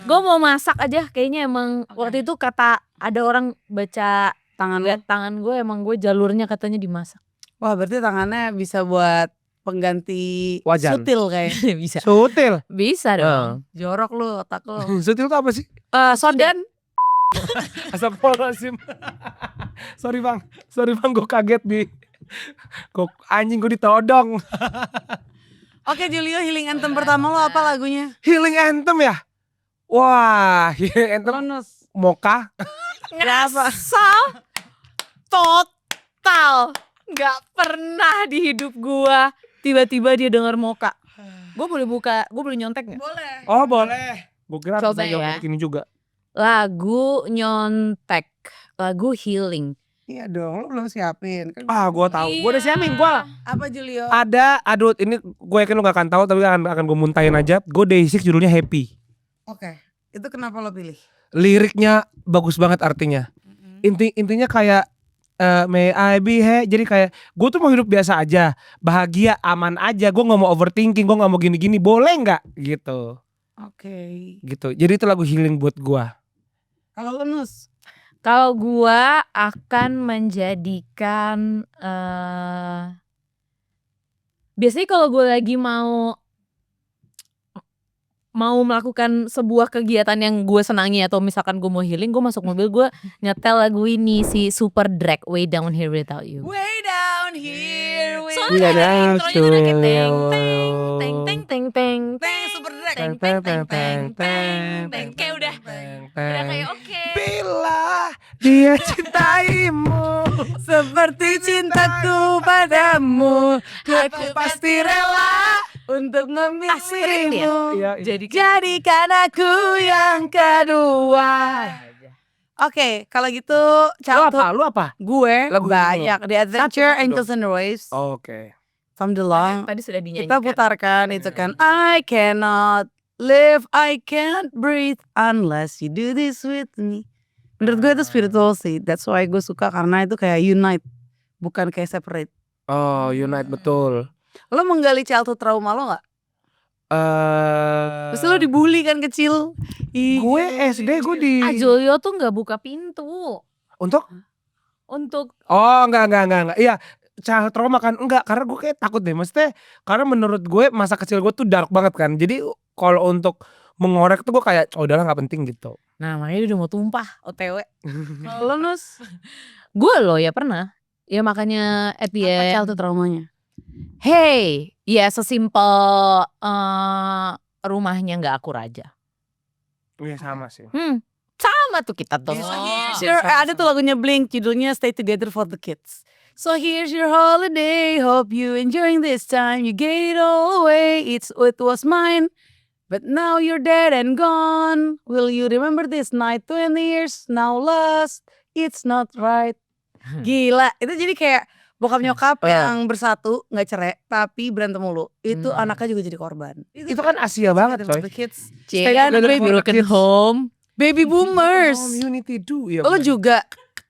Gue mau masak aja. Kayaknya emang waktu itu kata ada orang baca Tangan lo. Lihat tangan gue emang gue jalurnya katanya dimasak. Wah berarti tangannya bisa buat pengganti Wajan. sutil kayak. Bisa. Sutil. Bisa dong. Jorok lu otak lo. Sutil tuh apa sih? Sodan. Astagfirullahaladzim. Sorry bang gue kaget anjing gue ditodong. Oke Julio, healing anthem pertama lo apa lagunya? Healing anthem ya? Wah, healing anthem Lonus. Mocha. Ngerasa total nggak pernah di hidup gua tiba-tiba dia denger Mocha. Gue boleh nyontek nggak? Boleh. Oh boleh. Gue kira Coba bisa ya. ini juga. Lagu nyontek, lagu healing. Iya dong, lo belum siapin. Kan Gue tahu. Gue udah siapin gue. apa Julio? Ada, aduh ini gue yakin lo gak akan tahu tapi akan gue muntahin aja. Gue Day6 judulnya Happy. Oke, itu kenapa lo pilih? Liriknya bagus banget artinya. Intinya kayak may I be happy. Jadi kayak gue tuh mau hidup biasa aja, bahagia, aman aja. Gue nggak mau overthinking, gue nggak mau gini-gini. Boleh nggak? Gitu. Oke. Gitu. Jadi itu lagu healing buat gue. Kalau lo Nus? Kalau gua akan menjadikan biasanya kalau gue lagi mau melakukan sebuah kegiatan yang gue senangi atau misalkan gue mau healing, gue masuk mobil gue nyetel lagu ini si Super Drag Way Down Here Without You. Way down here, way Soalnya ada intronya tuh udah kayak teng teng teng teng Teng, Super Drag. teng teng teng teng teng teng kayak udah kayak oke. Bila dia cintaimu Seperti cintaku padamu, aku pasti rela untuk memilihmu. Iya, Jadikan aku yang kedua. Oke, kalau gitu Lu apa? gue Lagu banyak The Adventure, Satu, Angels and the Waves, Oke. From the Long. Tadi sudah dinyanyikan. Kita putarkan itu kan. I cannot live, I can't breathe unless you do this with me. Menurut gue itu spiritual sih. That's why gue suka karena itu kayak unite, bukan kayak separate. Oh, Unite betul. Lo menggali childhood trauma lo gak? Pasti lo dibully kan kecil. Gue SD gue di Julio tuh nggak buka pintu untuk untuk enggak. Iya, child trauma kan enggak karena gue kayak takut deh. Maksudnya karena menurut gue masa kecil gue tuh dark banget kan. Jadi kalau untuk mengorek tuh gue kayak udahlah nggak penting gitu. nah makanya dia udah mau tumpah OTW. Lo Nus? Gue loh ya pernah. Ya makanya at the Apa end, childhood traumanya? hey, ya sesimpel rumahnya nggak akur aja. Iya sama sih. Sama tuh kita tuh. Ada tuh lagunya Blink, judulnya Stay Together for the Kids. So here's your holiday, hope you enjoying this time. You gave it all away, it was mine. But now you're dead and gone. Will you remember this night 20 years now lost? It's not right. Gila, itu jadi kayak bokap nyokap yang bersatu gak cerai tapi berantem mulu. Itu anaknya juga jadi korban. Itu kan Asia banget coy. The kids. Stay Kan together baby, broken home. baby boomers. Community do ya. Lo juga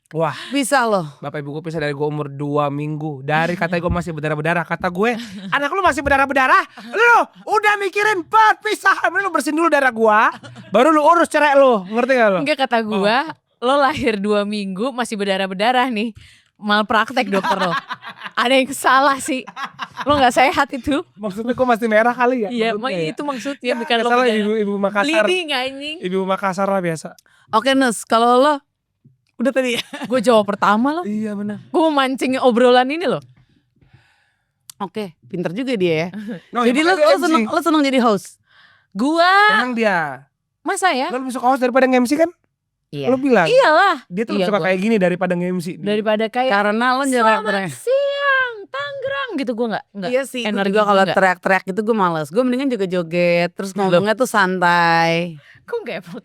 Wah, bisa loh. bapak ibu gue pisah dari gue umur 2 minggu. Dari kata gue masih berdarah-berdarah. Kata gue, anak lu masih berdarah-berdarah. Lu udah mikirin perpisahan. Lu bersihin dulu darah gue. Baru lu urus cerai lu. Ngerti gak lu? Enggak kata gua, lo lahir 2 minggu masih berdarah-berdarah nih. Malpraktek dokter lo. Ada yang salah sih. Lo gak sehat itu. Maksudnya gue masih merah kali ya? Iya, Maksudnya ya? itu maksudnya bukan lo Salah berdarah. ibu Makassar. Bleeding anjing. Ibu Makassar lah biasa. Oke Nus, kalau lo udah tadi ya? Gue jawab pertama lo. Iya benar. Gue mau mancing obrolan ini loh. Oke, pinter juga dia ya. No, Jadi ya, lo seneng jadi host? Gua Emang dia. masa ya? Lo lebih suka host daripada nge-MC kan? Iya. Lo bilang. Iyalah. Dia tuh Iya, suka gua. kayak gini daripada nge-MC. Daripada kayak Karena lo selamat teriak-teriak. siang Tangerang gitu gue nggak. Iya sih, energi gue juga kalau enggak. teriak-teriak itu gue males. Gue mendingan juga joget, terus ngomongnya tuh santai. Kok nggak effort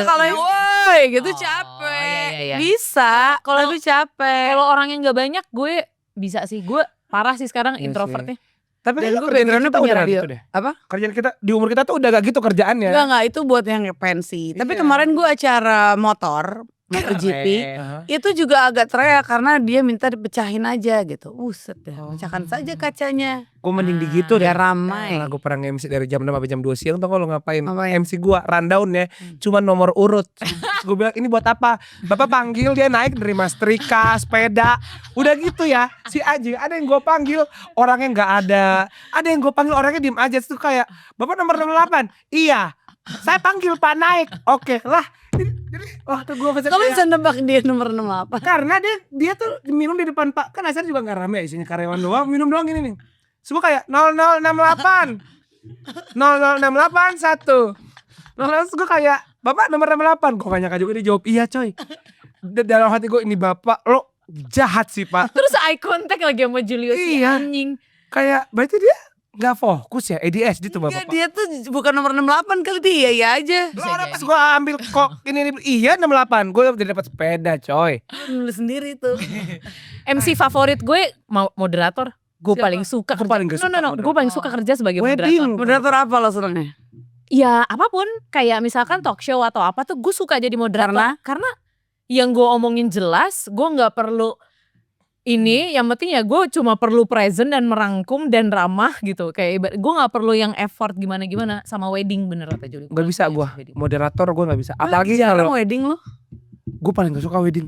Kalau yang woi gitu Oh, capek. iya, iya. Bisa, Kalau- tapi capek. Kalau orang yang nggak banyak gue bisa sih. Gue parah sih sekarang Iya introvertnya. Tapi Dan kan gue kerjaan backgroundnya kita punya udah radio. gitu deh. Apa? Kerjaan kita di umur kita tuh udah gak gitu kerjaannya. Enggak, itu buat yang pensi. Tapi Iya. kemarin gue acara motor, MotoGP. Aha. Itu juga agak teriak karena dia minta dipecahin aja gitu. Buset deh, pecahkan saja kacanya. Gue mending di gitu deh. Biar ramai. Gue pernah nge-MC dari jam 6 sampai jam 2 siang. Tau gak lo ngapain? Ngapain? MC gue rundown ya. Cuma nomor urut. Gue bilang ini buat apa? Bapak panggil dia naik dari setrika, sepeda. Udah gitu ya. Si anjing ada yang gue panggil orangnya gak ada. Ada yang gue panggil orangnya diem aja. Itu kayak Bapak nomor 68. Iya. Saya panggil Pak naik. Oke lah. Jadi waktu gue pesan Kamu bisa nebak dia nomor 68. karena dia tuh minum di depan Pak. Kan acara juga gak rame isinya karyawan doang. Minum doang gini nih. Semua kayak 0068 00681 Terus gue kayak Bapak nomor 68. Gue gak nyangka juga dia jawab iya coy. Dalam hati gue ini Bapak lo jahat sih Pak. Terus eye contact lagi sama Julio si Iya. anjing. Kayak berarti dia gak fokus ya. ADHD tuh Enggak, Bapak. dia tuh bukan nomor 68 kali, dia ya aja. Lo orang pas gue ambil kok ini iya 68. Gue udah dapat sepeda coy. Nulis sendiri tuh. MC favorit gue moderator. Gue Siapa? paling suka Aku kerja. paling gak suka No. Gue paling suka kerja sebagai Wedding. moderator. Moderator apa lo senengnya? Ya apapun, kayak misalkan talk show atau apa tuh gue suka jadi moderator. Karena yang gue omongin jelas, gue nggak perlu ini. Yang penting ya gue cuma perlu present dan merangkum dan ramah gitu. Kayak gue nggak perlu yang effort gimana sama wedding, bener kata Juli. Gak bisa gue. Moderator gue gak bisa. Apalagi jarang kalau wedding lo. gue paling gak suka wedding.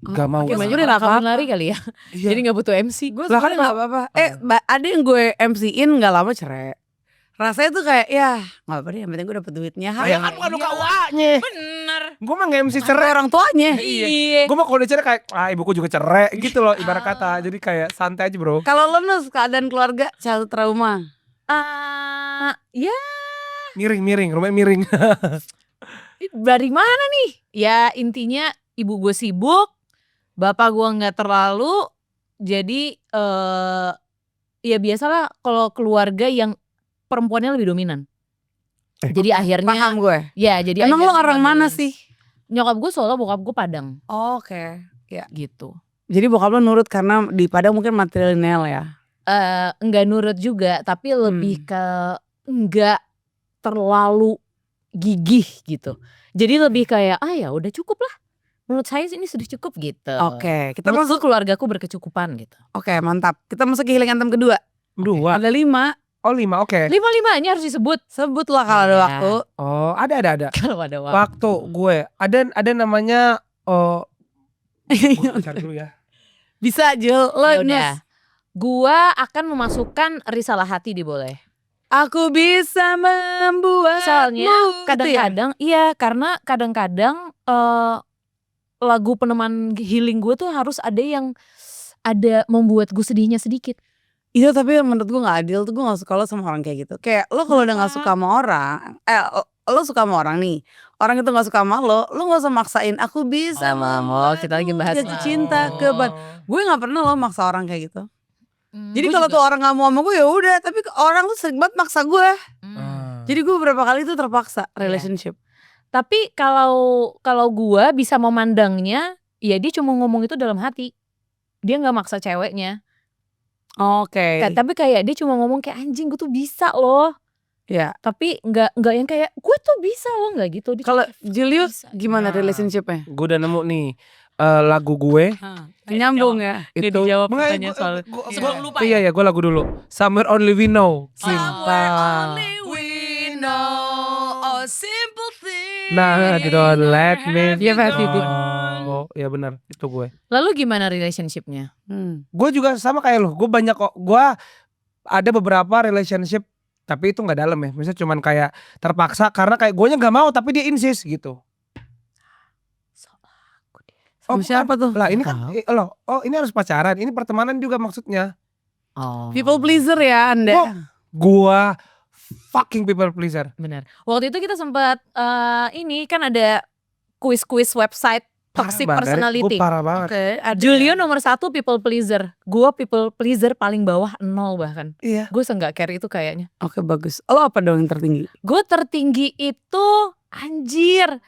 Gak mau. Oke, Gimana Juli rakaman lari kali ya. Iya. Jadi nggak butuh MC. Gue Lah kan sebenernya gak apa-apa. Ada yang gue MC-in gak lama cerai. Rasanya tuh kayak ya gak apa-apa deh, yang penting gue dapet duitnya. Ya kan bukan KUA-nya. Bener. Gue mah nge-MC Cerai cerai. orang tuanya. Iya. Gue mah kalau udah cerai kayak ibuku juga cerai gitu loh ibarat kata. Jadi kayak santai aja bro. Kalau lo Nus, keadaan keluarga childhood trauma. Ya Miring rumahnya miring. dari mana nih? Ya intinya ibu gue sibuk, bapak gue nggak terlalu. Jadi ya biasalah kalau keluarga yang perempuannya lebih dominan. Jadi akhirnya Paham gue. ya jadi Emang lo akhirnya orang nggak mana balance. sih? Nyokap gue Solo, bokap gue Padang Oke. gitu. Jadi bokap lo nurut karena di Padang mungkin matrilineal ya. Enggak nurut juga, tapi lebih ke enggak terlalu gigih gitu. Jadi lebih kayak ya udah cukup lah. Menurut saya ini sudah cukup gitu. Oke, kita Menurutku masuk. keluargaku berkecukupan gitu. Oke, mantap. Kita masuk ke healing anthem kedua. 2. Ada 5. Oh 5 oke. 5-5-nya harus disebut Sebut lah kalau ada Iya. waktu. Oh ada. kalau ada waktu. Waktu gue ada namanya gue cari dulu ya. Bisa Jul, lo Ya Nus. udah. Gua akan memasukkan risalah hati di boleh. Aku bisa membuat. Soalnya Gitu kadang-kadang iya karena kadang-kadang lagu peneman healing gue tuh harus ada membuat gue sedihnya sedikit. Itu tapi menurut gue gak adil tuh, gue gak suka lo sama orang kayak gitu. Kayak lo kalau udah gak suka sama orang, lo suka sama orang nih, orang itu gak suka sama lo gak usah maksain aku bisa Oh, kita lagi bahas jatuh cinta ke gue gak pernah lo maksa orang kayak gitu. Jadi Gue kalau juga. tuh orang gak mau sama gue ya udah, tapi orang tuh sering banget maksa gue. Hmm. Jadi gue beberapa kali tuh terpaksa relationship. Tapi kalau gue bisa memandangnya, ya dia cuma ngomong itu dalam hati. Dia nggak maksa ceweknya. Oke. Tapi kayak dia cuma ngomong kayak anjing gue tuh bisa loh. Ya. Tapi nggak yang kayak gue tuh bisa loh, nggak gitu. Dia Kalau cuma, Julius bisa. gimana Nah. relationshipnya? Gue udah nemu nih lagu gue Nyambung ya. Dia itu dijawab Enggak, pertanyaan gua- soal- gua- Sebelum gua- lupa Iya ya gue lagu dulu. Somewhere Only We Know. Cinta. simple thing. Nah, don't let me Dia versi itu. Oh, ya benar itu gue. Lalu gimana relationshipnya? Gue juga sama kayak lo. Gue banyak kok. Gue ada beberapa relationship tapi itu nggak dalam ya. Misalnya cuman kayak terpaksa karena kayak gue nya nggak mau tapi dia insist gitu. Sama siapa tuh? Lah ini kan ini harus pacaran. Ini pertemanan juga maksudnya. Oh. People pleaser ya Anda. Gua fucking people pleaser. Benar. Waktu itu kita sempat ini kan ada kuis-kuis website toxic personality. Gue parah banget. Oke, ada. Julio nomor 1 people pleaser. Gua people pleaser paling bawah 0 bahkan. Iya. Gue nggak care itu kayaknya. Oke, bagus. Lo apa dong yang tertinggi? Gue tertinggi itu anjir.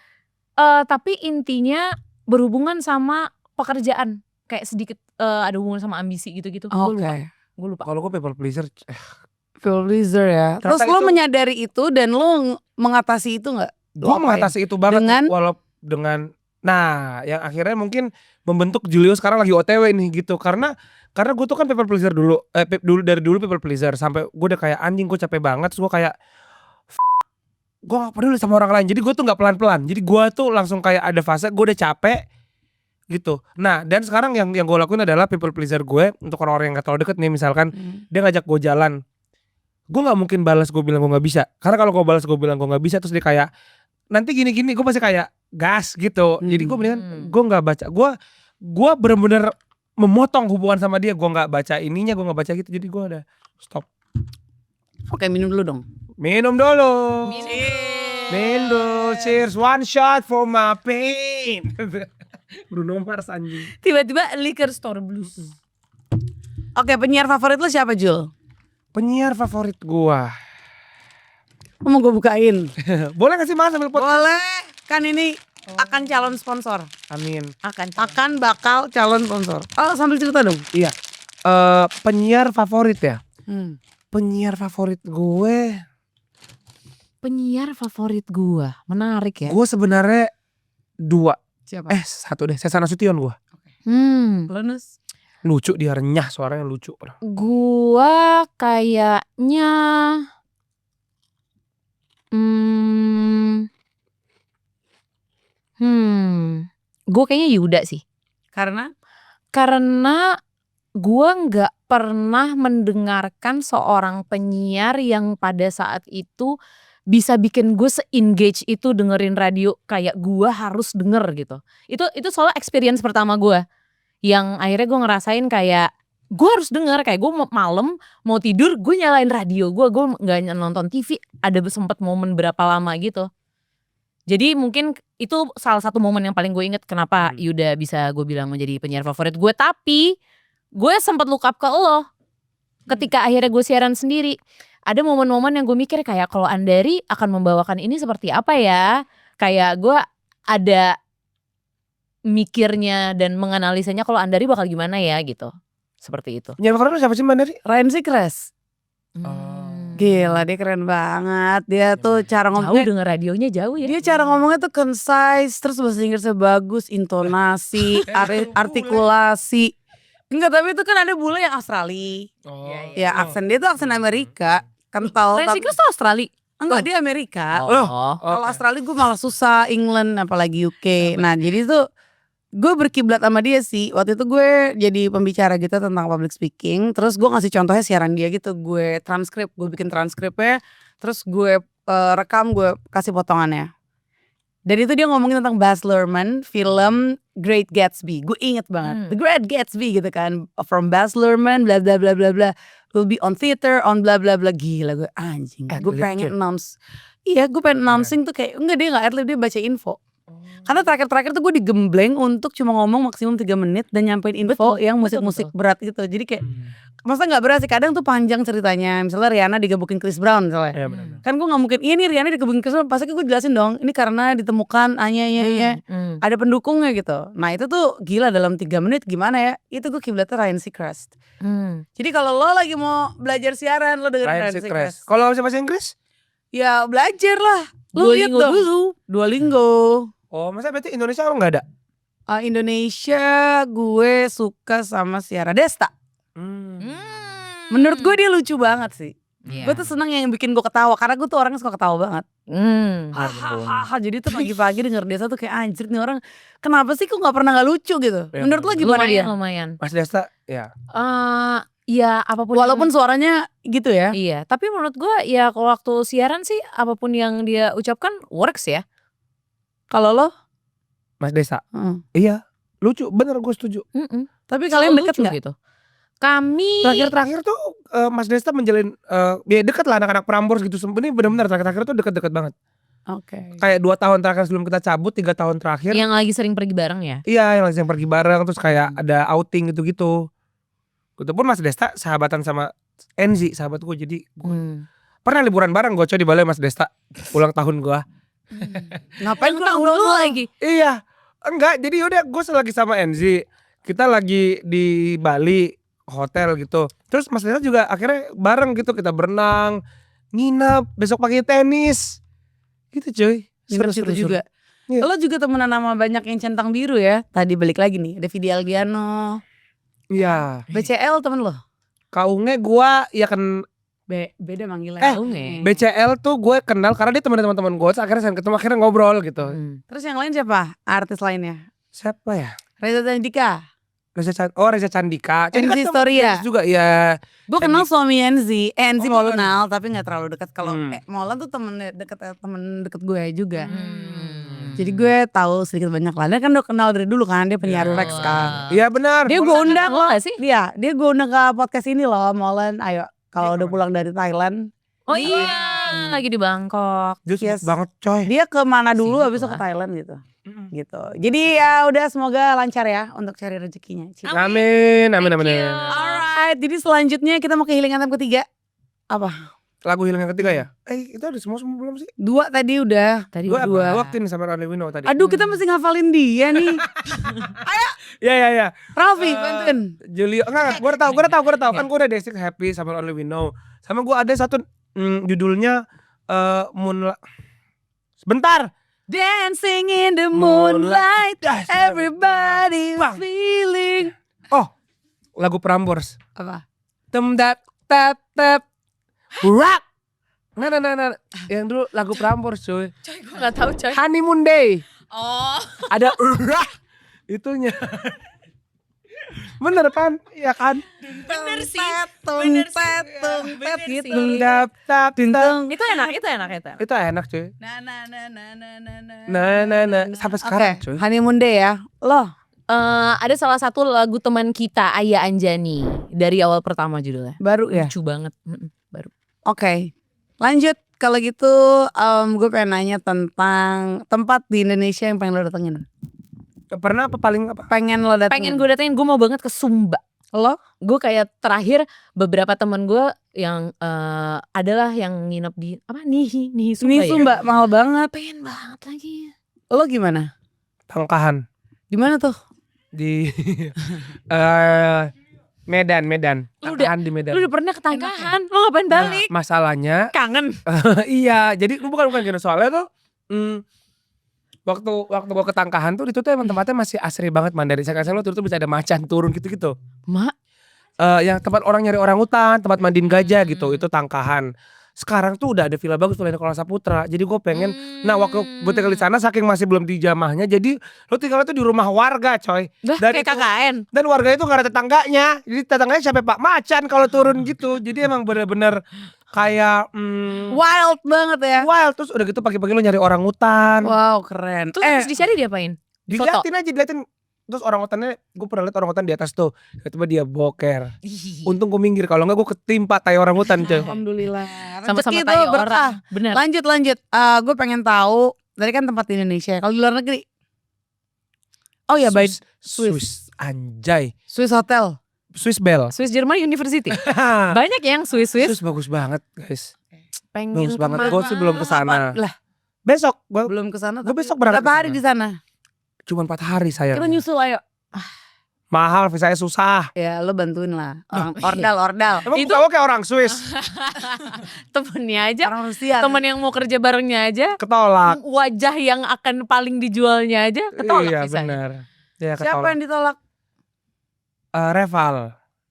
Tapi intinya berhubungan sama pekerjaan. Kayak sedikit ada hubungan sama ambisi gitu-gitu. Oke. Gue lupa. Kalau gue people pleaser, People pleaser ya. Terus Ternyata lo itu- menyadari itu dan lo mengatasi itu nggak? gue mengatasi itu banget. Dengan? Dengan Nah, yang akhirnya mungkin membentuk Julio sekarang lagi OTW nih gitu. Karena gue tuh kan people pleaser dulu. Dari dulu people pleaser sampai gue udah kayak anjing, gue capek banget. Terus gue kayak gue gak peduli sama orang lain. Jadi gue tuh gak pelan-pelan. Jadi gue tuh langsung kayak ada fase gue udah capek gitu. Nah, dan sekarang yang gue lakuin adalah people pleaser gue untuk orang-orang yang gak terlalu deket nih. Misalkan dia ngajak gue jalan, gue gak mungkin balas gue bilang gue gak bisa. Karena kalau gue balas gue bilang gue gak bisa, terus dia kayak nanti gini-gini, gue pasti kayak gas gitu. Jadi gue mendingan gue gak baca. Gue bener-bener memotong hubungan sama dia. Gue gak baca ininya, gue gak baca gitu. Jadi gue udah stop. Oke, minum dulu dong. Minum dulu. Minum dulu. Cheers. One shot for my pain. Bruno Mars anjing. Tiba-tiba liquor store blues. Oke, penyiar favorit lo siapa, Jul? Penyiar favorit gua. Mau gue bukain? Boleh gak sih Mas sambil podcast? Boleh. Kan ini akan calon sponsor. Amin. Akan bakal calon sponsor. Oh, sambil cerita dong. Iya. Penyiar favorit ya. Penyiar favorit gue. Penyiar favorit gua, menarik ya. Gue sebenarnya 2. Siapa? 1 deh. Sesa Nasution gue. Lo, Nus? Lucu, dia renyah, suaranya lucu. Gua kayaknya gue kayaknya Yuda sih. Karena Gua nggak pernah mendengarkan seorang penyiar yang pada saat itu bisa bikin gue se-engage itu dengerin radio kayak gua harus denger gitu. Itu soalnya experience pertama gua yang akhirnya gue ngerasain kayak gue harus denger, kayak gue malam mau tidur gue nyalain radio gue nggak nonton TV. Ada sempet momen berapa lama gitu. Jadi mungkin itu salah satu momen yang paling gue inget kenapa Yuda bisa gue bilang menjadi penyiar favorit gue. Tapi gue sempat look up ke lo ketika akhirnya gue siaran sendiri. Ada momen-momen yang gue mikir kayak kalau Andari akan membawakan ini seperti apa ya. Kayak gue ada mikirnya dan menganalisanya kalau Andari bakal gimana ya gitu. Seperti itu. Penyiar favorit lu siapa sih Mbak Dari? Ryan Seacrest. Gila, dia keren banget. Dia tuh cara Jauh ngomongnya, denger radionya jauh ya. dia cara ngomongnya tuh concise, terus bahasa Inggrisnya bagus, intonasi, artikulasi. Enggak, tapi itu kan ada bule yang Australia. Ya aksen dia tuh aksen Amerika, kental. Ryan Seacrest tuh Australia. Enggak, dia Amerika. Oh. Kalau Australia gue malah susah, England apalagi UK. Nah jadi tuh gue berkiblat sama dia sih. Waktu itu gue jadi pembicara gitu tentang public speaking. Terus gue ngasih contohnya siaran dia gitu. Gue bikin transkripnya. Terus gue rekam, gue kasih potongannya. Dan itu dia ngomongin tentang Baz Luhrmann, film Great Gatsby. Gue inget banget, The Great Gatsby gitu kan. From Baz Luhrmann, bla bla bla bla bla. Will be on theater, on bla bla bla. Gila gue anjing. Gue pengen announce. Iya, gue pengen announcing tuh kayak enggak, dia gak adlib, dia baca info. Karena terakhir tuh gue digembleng untuk cuma ngomong maksimum 3 menit dan nyampein info yang musik-musik berat gitu. Jadi kayak masa gak berat sih, kadang tuh panjang ceritanya. Misalnya Rihanna digebukin Chris Brown misalnya. Iya benar. Kan gue gak mungkin, iya nih Rihanna digebukin Chris Brown, pasti gue jelasin dong. Ini karena ditemukan ada pendukungnya gitu. Nah itu tuh gila, dalam 3 menit gimana ya. Itu gue kiblatnya Ryan Seacrest. Jadi kalau lo lagi mau belajar siaran, lo dengerin Ryan Seacrest. Kalau bahasa Inggris? Ya belajar lah. Lo lihat dong dulu Duolingo. Oh, masa berarti Indonesia lo nggak ada? Indonesia gue suka sama Ciara Desta. Menurut gue dia lucu banget sih. Gue tuh seneng yang bikin gue ketawa, karena gue tuh orangnya suka ketawa banget. Jadi tuh pagi-pagi denger Desta tuh kayak anjir nih orang kenapa sih kok gak pernah gak lucu gitu. Menurut lo gimana dia? Lumayan. Mas Desta ya. Ya apapun. Walaupun suaranya gitu ya. Iya, tapi menurut gue ya kalau waktu siaran sih apapun yang dia ucapkan works ya. Kalau lo? Mas Desta. Iya, lucu, bener, gue setuju. Tapi kalian deket gak? Gitu. Kami Terakhir tuh Mas Desta menjalin ya deket lah anak-anak Prambors gitu. Ini benar-benar terakhir tuh deket-deket banget. Oke. Kayak 2 tahun terakhir sebelum kita cabut, 3 tahun terakhir. yang lagi sering pergi bareng ya. Iya, yang lagi pergi bareng, terus kayak ada outing gitu-gitu. Itu pun Mas Desta sahabatan sama Enzi, sahabat gue. Jadi pernah liburan bareng gue coy di Balai Mas Desta ulang tahun gue. Ngapain Ulang tahun lu lagi? Iya, enggak, jadi udah gue lagi sama Enzi, kita lagi di Bali hotel gitu. Terus Mas Desta juga akhirnya bareng gitu, kita berenang, nginep, besok pagi tenis gitu cuy. Seru juga. Iya. Lo juga temenan sama banyak yang centang biru ya. Tadi balik lagi nih, ada Vidi Aldiano. Iya. BCL temen lo? Kaungnya gua ya kan Beda manggilnya. Kaunge. BCL tuh gue kenal karena dia teman-teman gue. Terus akhirnya ketemu akhirnya ngobrol gitu. Terus yang lain siapa? Artis lainnya? Siapa ya? Reza Candika. Reza Candika. Jadi Enzi kan Storia. juga ya. Gue kenal suami Enzi. Enzi Oh, gue kenal tapi gak terlalu dekat. Kalau Hmm. Molan tuh temen deket gue juga. Jadi Hmm. gue tahu sedikit banyak lah. Dia kan udah kenal dari dulu kan. Dia penyiar Rex kan. Iya benar. Dia gue Molan undang kenal loh. gak sih? Dia gue undang ke podcast ini loh. Molan ayo. Kalau udah pulang dari Thailand. Oh iya, lagi di Bangkok. Dia Yes. banget coy. Dia kemana dulu Sibuk habis itu ke lah. Thailand gitu. Gitu. Jadi ya udah semoga lancar ya untuk cari rezekinya. Amin. Alright, jadi selanjutnya kita mau ke healing anthem ketiga. Apa? Lagu hilang yang ketiga ya? Itu ada semua belum sih? 2 tadi udah. Tadi Gue dua. waktu ini sama Only We Know tadi. Aduh kita mesti ngafalin dia nih. Iya. Raffi, bantuin. Julio, enggak, gue udah tahu. Kan gue udah Desik Happy sama Only We Know. Sama gue ada satu judulnya Moonlight. Sebentar. Dancing in the moonlight, Moonlight. everybody Bang. feeling. Lagu Prambors. Apa? Temdat tap tap. Burak. Nah. Yang dulu lagu Prambors cuy. Coy, gue gak tahu coy. Honeymoon Day. Oh. Ada itunya. Bener kan? Iya kan? Bener sih. Tung, Bener sih. tung, Bener gitu. sih. Tap tap Tintung. Itu enak. Itu enak cuy. Na. Nah. Sampai sekarang Oke, cuy. honeymoon day ya. Lo Ada salah satu lagu teman kita, Aya Anjani, dari awal pertama judulnya. baru ya? Lucu banget. Baru. Oke, lanjut. Kalau gitu gue pengen nanya tentang tempat di Indonesia yang pengen lo datengin. Pernah apa paling apa? Pengen lo datengin. Pengen gue datengin, gue mau banget ke Sumba. Lo? Gue kayak terakhir beberapa temen gue yang adalah yang nginep di apa Nihi Sumba Ini ya. Sumba mahal banget. Pengen banget lagi. Lo gimana? Tangkahan Di mana tuh? di Medan. Lu Tangkahan di Medan. Lu udah pernah ke Tangkahan? Lu ngapain balik? Masalahnya Kangen. iya, jadi bukan gini soalnya tuh waktu gua ke Tangkahan tuh itu tuh emang tempatnya masih asri banget man. Dari sekarang lo tuh bisa ada macan turun gitu-gitu. Mak. Yang tempat orang nyari orangutan, tempat mandiin gajah gitu, itu Tangkahan. Sekarang tuh udah ada villa bagus Playa Kuala Saputra. Jadi gue pengen, nah waktu gue tinggal di sana saking masih belum dijamahnya, jadi lo tinggal tuh di rumah warga coy. Dah Dan kayak itu- KKN. Dan warga itu gak ada tetangganya. Jadi tetangganya sampai Pak Macan kalau turun gitu. Jadi emang bener-bener kayak Wild banget ya. wild. Terus udah gitu pagi-pagi lo nyari orangutan. Wow keren. Terus dicari diapain? Foto. Diliatin. Terus orangutannya, gue pernah liat orangutan di atas tuh. Tiba-tiba dia boker. Untung gue minggir, kalau enggak gue ketimpa tai orangutan coy. Alhamdulillah. Sama-sama Rezeki tai tuh berkah. orang. Bener. Lanjut. Gue pengen tahu. Tadi kan tempat di Indonesia. Kalau di luar negeri? Oh ya by Swiss. Anjay. Swiss Hotel. Swiss Bell. Swiss German University. Banyak yang Swiss. Swiss bagus banget guys. Pengen Bagus banget. kemana? Gue sih belum kesana. Lah Besok gue belum kesana. Gua besok berangkat Berapa hari kesana. di sana? cuma 4 hari sayang. Kita nyusul ayo. Mahal visanya susah. Ya lo bantuin lah. Ordal. Emang Itu- kamu kayak orang Swiss. Temennya aja. Orang Rusia. Temen yang mau kerja barengnya aja. Ketolak. Wajah yang akan paling dijualnya aja ketolak Iya misalnya. benar. Ya Siapa ketolak. yang ditolak? Reval.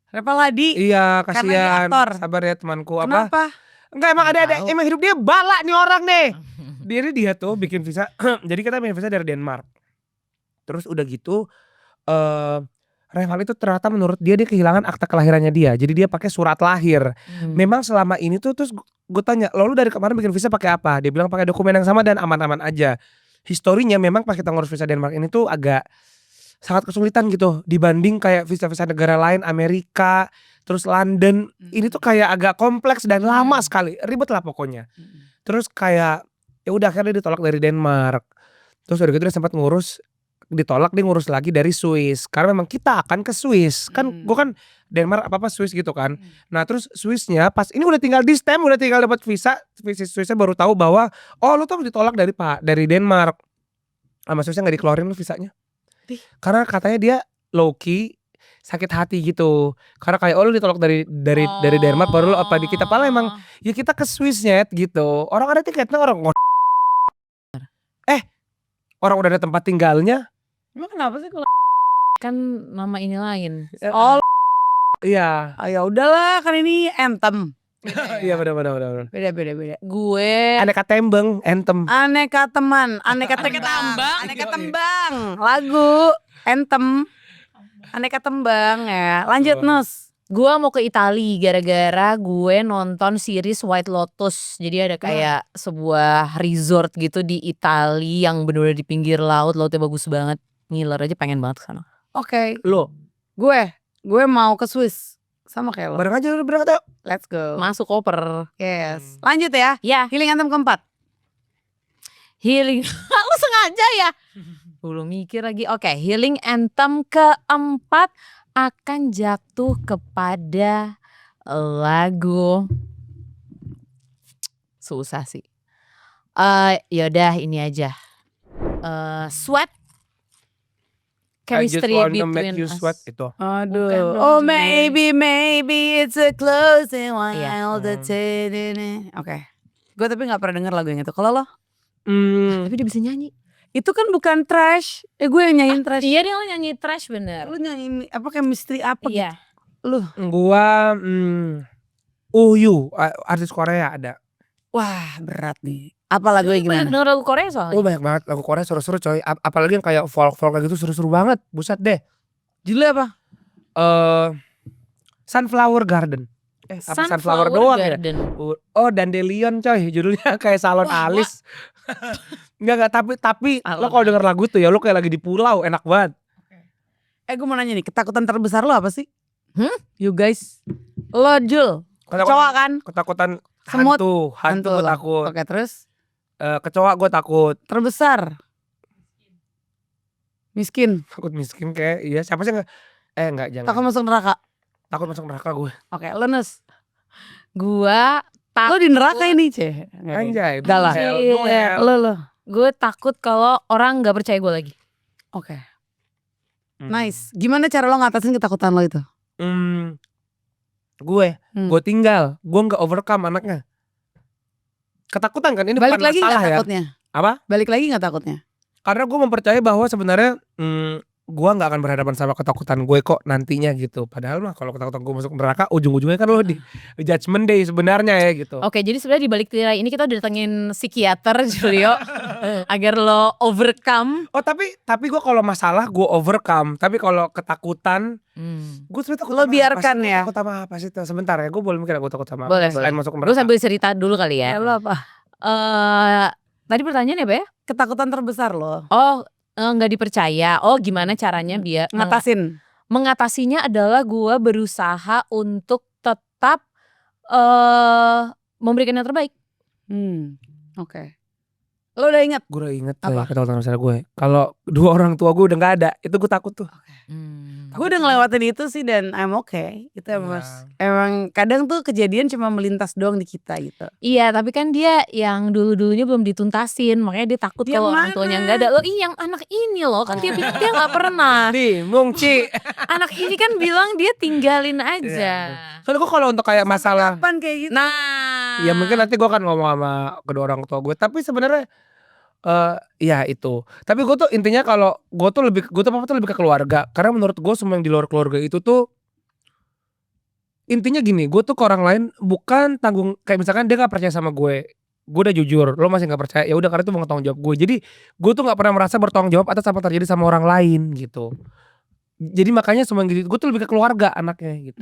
Repa Ladi. Iya Karena dia kasihan. aktor. Sabar ya temanku apa? Kenapa? Enggak emang ada Tahu. emang hidup dia bala nih orang nih. Dia tuh bikin visa. Jadi kita bikin visa dari Denmark. Terus udah gitu Reval itu ternyata menurut dia kehilangan akta kelahirannya dia. Jadi dia pakai surat lahir. Memang selama ini tuh terus gue tanya, "Lo dari kemarin bikin visa pakai apa?" Dia bilang pakai dokumen yang sama dan aman-aman aja. Historinya memang pas kita ngurus visa Denmark ini tuh agak sangat kesulitan gitu dibanding kayak visa-visa negara lain, Amerika, terus London. Ini tuh kayak agak kompleks dan lama sekali, ribet lah pokoknya. Terus kayak ya udah akhirnya ditolak dari Denmark. Terus udah gitu dia sempat ngurus, ditolak, dia ngurus lagi dari Swiss. Karena memang kita akan ke Swiss. Kan gue kan Denmark apa Swiss gitu kan. Nah terus Swissnya pas ini udah tinggal di stem, udah tinggal dapat visa, Swissnya baru tahu bahwa oh lu tuh ditolak dari Denmark. Sama Swissnya nggak dikeluarin lu visanya. Karena katanya dia low key sakit hati gitu. Karena kayak oh lu ditolak dari Denmark baru lu apa di kita, padahal emang ya kita ke Swissnya gitu. Orang ada tiketnya orang orang udah ada tempat tinggalnya. Emang kenapa sih kalau Kan nama ini lain. oh Iya. ya udahlah kan ini anthem. Iya benar. Beda. Gue Aneka tembeng, anthem. Aneka teman, aneka tembang. Lagu anthem. Aneka tembang ya. Lanjut Nus. Gue mau ke Itali gara-gara gue nonton series White Lotus. Jadi ada kayak sebuah resort gitu di Itali yang bener-bener di pinggir laut. Lautnya bagus banget. Ngiler aja pengen banget kesana. Oke. Lo, Gue mau ke Swiss. Sama kayak lo. bareng aja udah berangkat yuk. Let's go. Masuk koper. Yes. Lanjut ya. Ya, Healing anthem keempat. healing. Lu sengaja ya? Belum mikir lagi. Oke, healing anthem keempat akan jatuh kepada lagu. Susah sih. Yaudah ini aja. Sweat. I just Chemistry wanna make between you us. sweat itu. Aduh. Bukan dong, Oh Jemai. maybe it's a closing while Iya. the Oke. Gue tapi gak pernah denger lagu yang itu. Kalau lo? Tapi dia bisa nyanyi. Itu kan bukan trash. Gue yang nyanyiin trash. Iya dia nyanyi trash bener. Lu nyanyiin apa chemistry apa gitu? Iya. Lu. Gua Uyu, artis Korea ada. Wah berat nih. Apa lagunya Banyak gimana? denger lagu Korea soalnya. Oh banyak banget lagu Korea seru-seru coy. Apalagi yang kayak folk kayak gitu seru-seru banget. Buset deh. Judulnya apa? Sunflower Garden. Apa Sunflower doang ya? Garden. Oh Dandelion coy, judulnya kayak salon Wah, alis. Enggak tapi Salon lo kalau denger lagu tuh ya lo kayak lagi di pulau, enak banget. Gue mau nanya nih, ketakutan terbesar lo apa sih? You guys. Lo Jul, Ketakutan- kecoa kan? Ketakutan Semut. hantu gue lo. takut. Oke terus Kecoa gue takut. terbesar. Miskin. Takut miskin kayak iya siapa sih enggak jangan. Takut masuk neraka. Takut masuk neraka gue. Oke, lo Nus. Gua Lo di neraka ini, Ceh. Anjay. Udah lah. Iya. Lo. gue takut kalau orang nggak percaya gue lagi. Oke. Nice. Gimana cara lo ngatasin ketakutan lo itu? Gue tinggal, gue nggak overcome anaknya. Ketakutan kan ini Balik bukan lagi masalah nggak ya. takutnya? Apa? Balik lagi nggak takutnya? Karena gue mempercayai bahwa sebenarnya gue nggak akan berhadapan sama ketakutan gue kok nantinya gitu. Padahal mah kalau ketakutan gue masuk neraka ujung-ujungnya kan lo di judgment day sebenarnya ya gitu. Oke, jadi sebenarnya di balik tirai ini kita udah datengin psikiater Julio agar lo overcome. Oh tapi gue kalau masalah gue overcome. Tapi kalau ketakutan gue sebenarnya takut Lo sama biarkan apa sih? ya. Takut sama apa sih? Sebentar ya, gue boleh mikir gue takut sama Boleh, apa selain boleh. masuk Gue neraka. sambil cerita dulu kali ya. Lo apa? Tadi pertanyaannya apa ya? Ketakutan terbesar lo. Oh, nggak dipercaya. Oh, gimana caranya dia Ngatasin. mengatasinya adalah gue berusaha untuk tetap memberikan yang terbaik. Oke. Lo udah ingat? Gue udah inget Apa? ketakutan besar gue. Kalau dua orang tua gue udah nggak ada, itu gue takut tuh. Gue udah ngelewatin itu sih dan I'm okay. Itu emang kadang tuh kejadian cuma melintas doang di kita gitu. Iya, tapi kan dia yang dulu-dulunya belum dituntasin, makanya dia takut Yang kalau orang mana? tuanya nggak ada. Lo yang anak ini loh, kan dia nggak pernah. Nih, Mungci. Anak ini kan bilang dia tinggalin aja. Soalnya gue kalau untuk kayak masalah, Kapan kayak gitu? Nah, ya mungkin nanti gue akan ngomong sama kedua orang tua gue. Tapi sebenarnya ya itu. Tapi gue tuh intinya kalau gue tuh lebih ke keluarga. Karena menurut gue semua yang di luar keluarga itu tuh intinya gini. Gue tuh ke orang lain bukan tanggung. Kayak misalkan dia nggak percaya sama gue udah jujur. Lo masih nggak percaya. Ya udah karena itu mau tanggung jawab gue. Jadi gue tuh nggak pernah merasa bertanggung jawab atas apa terjadi sama orang lain gitu. Jadi makanya semua yang gitu. Gue tuh lebih ke keluarga anaknya gitu.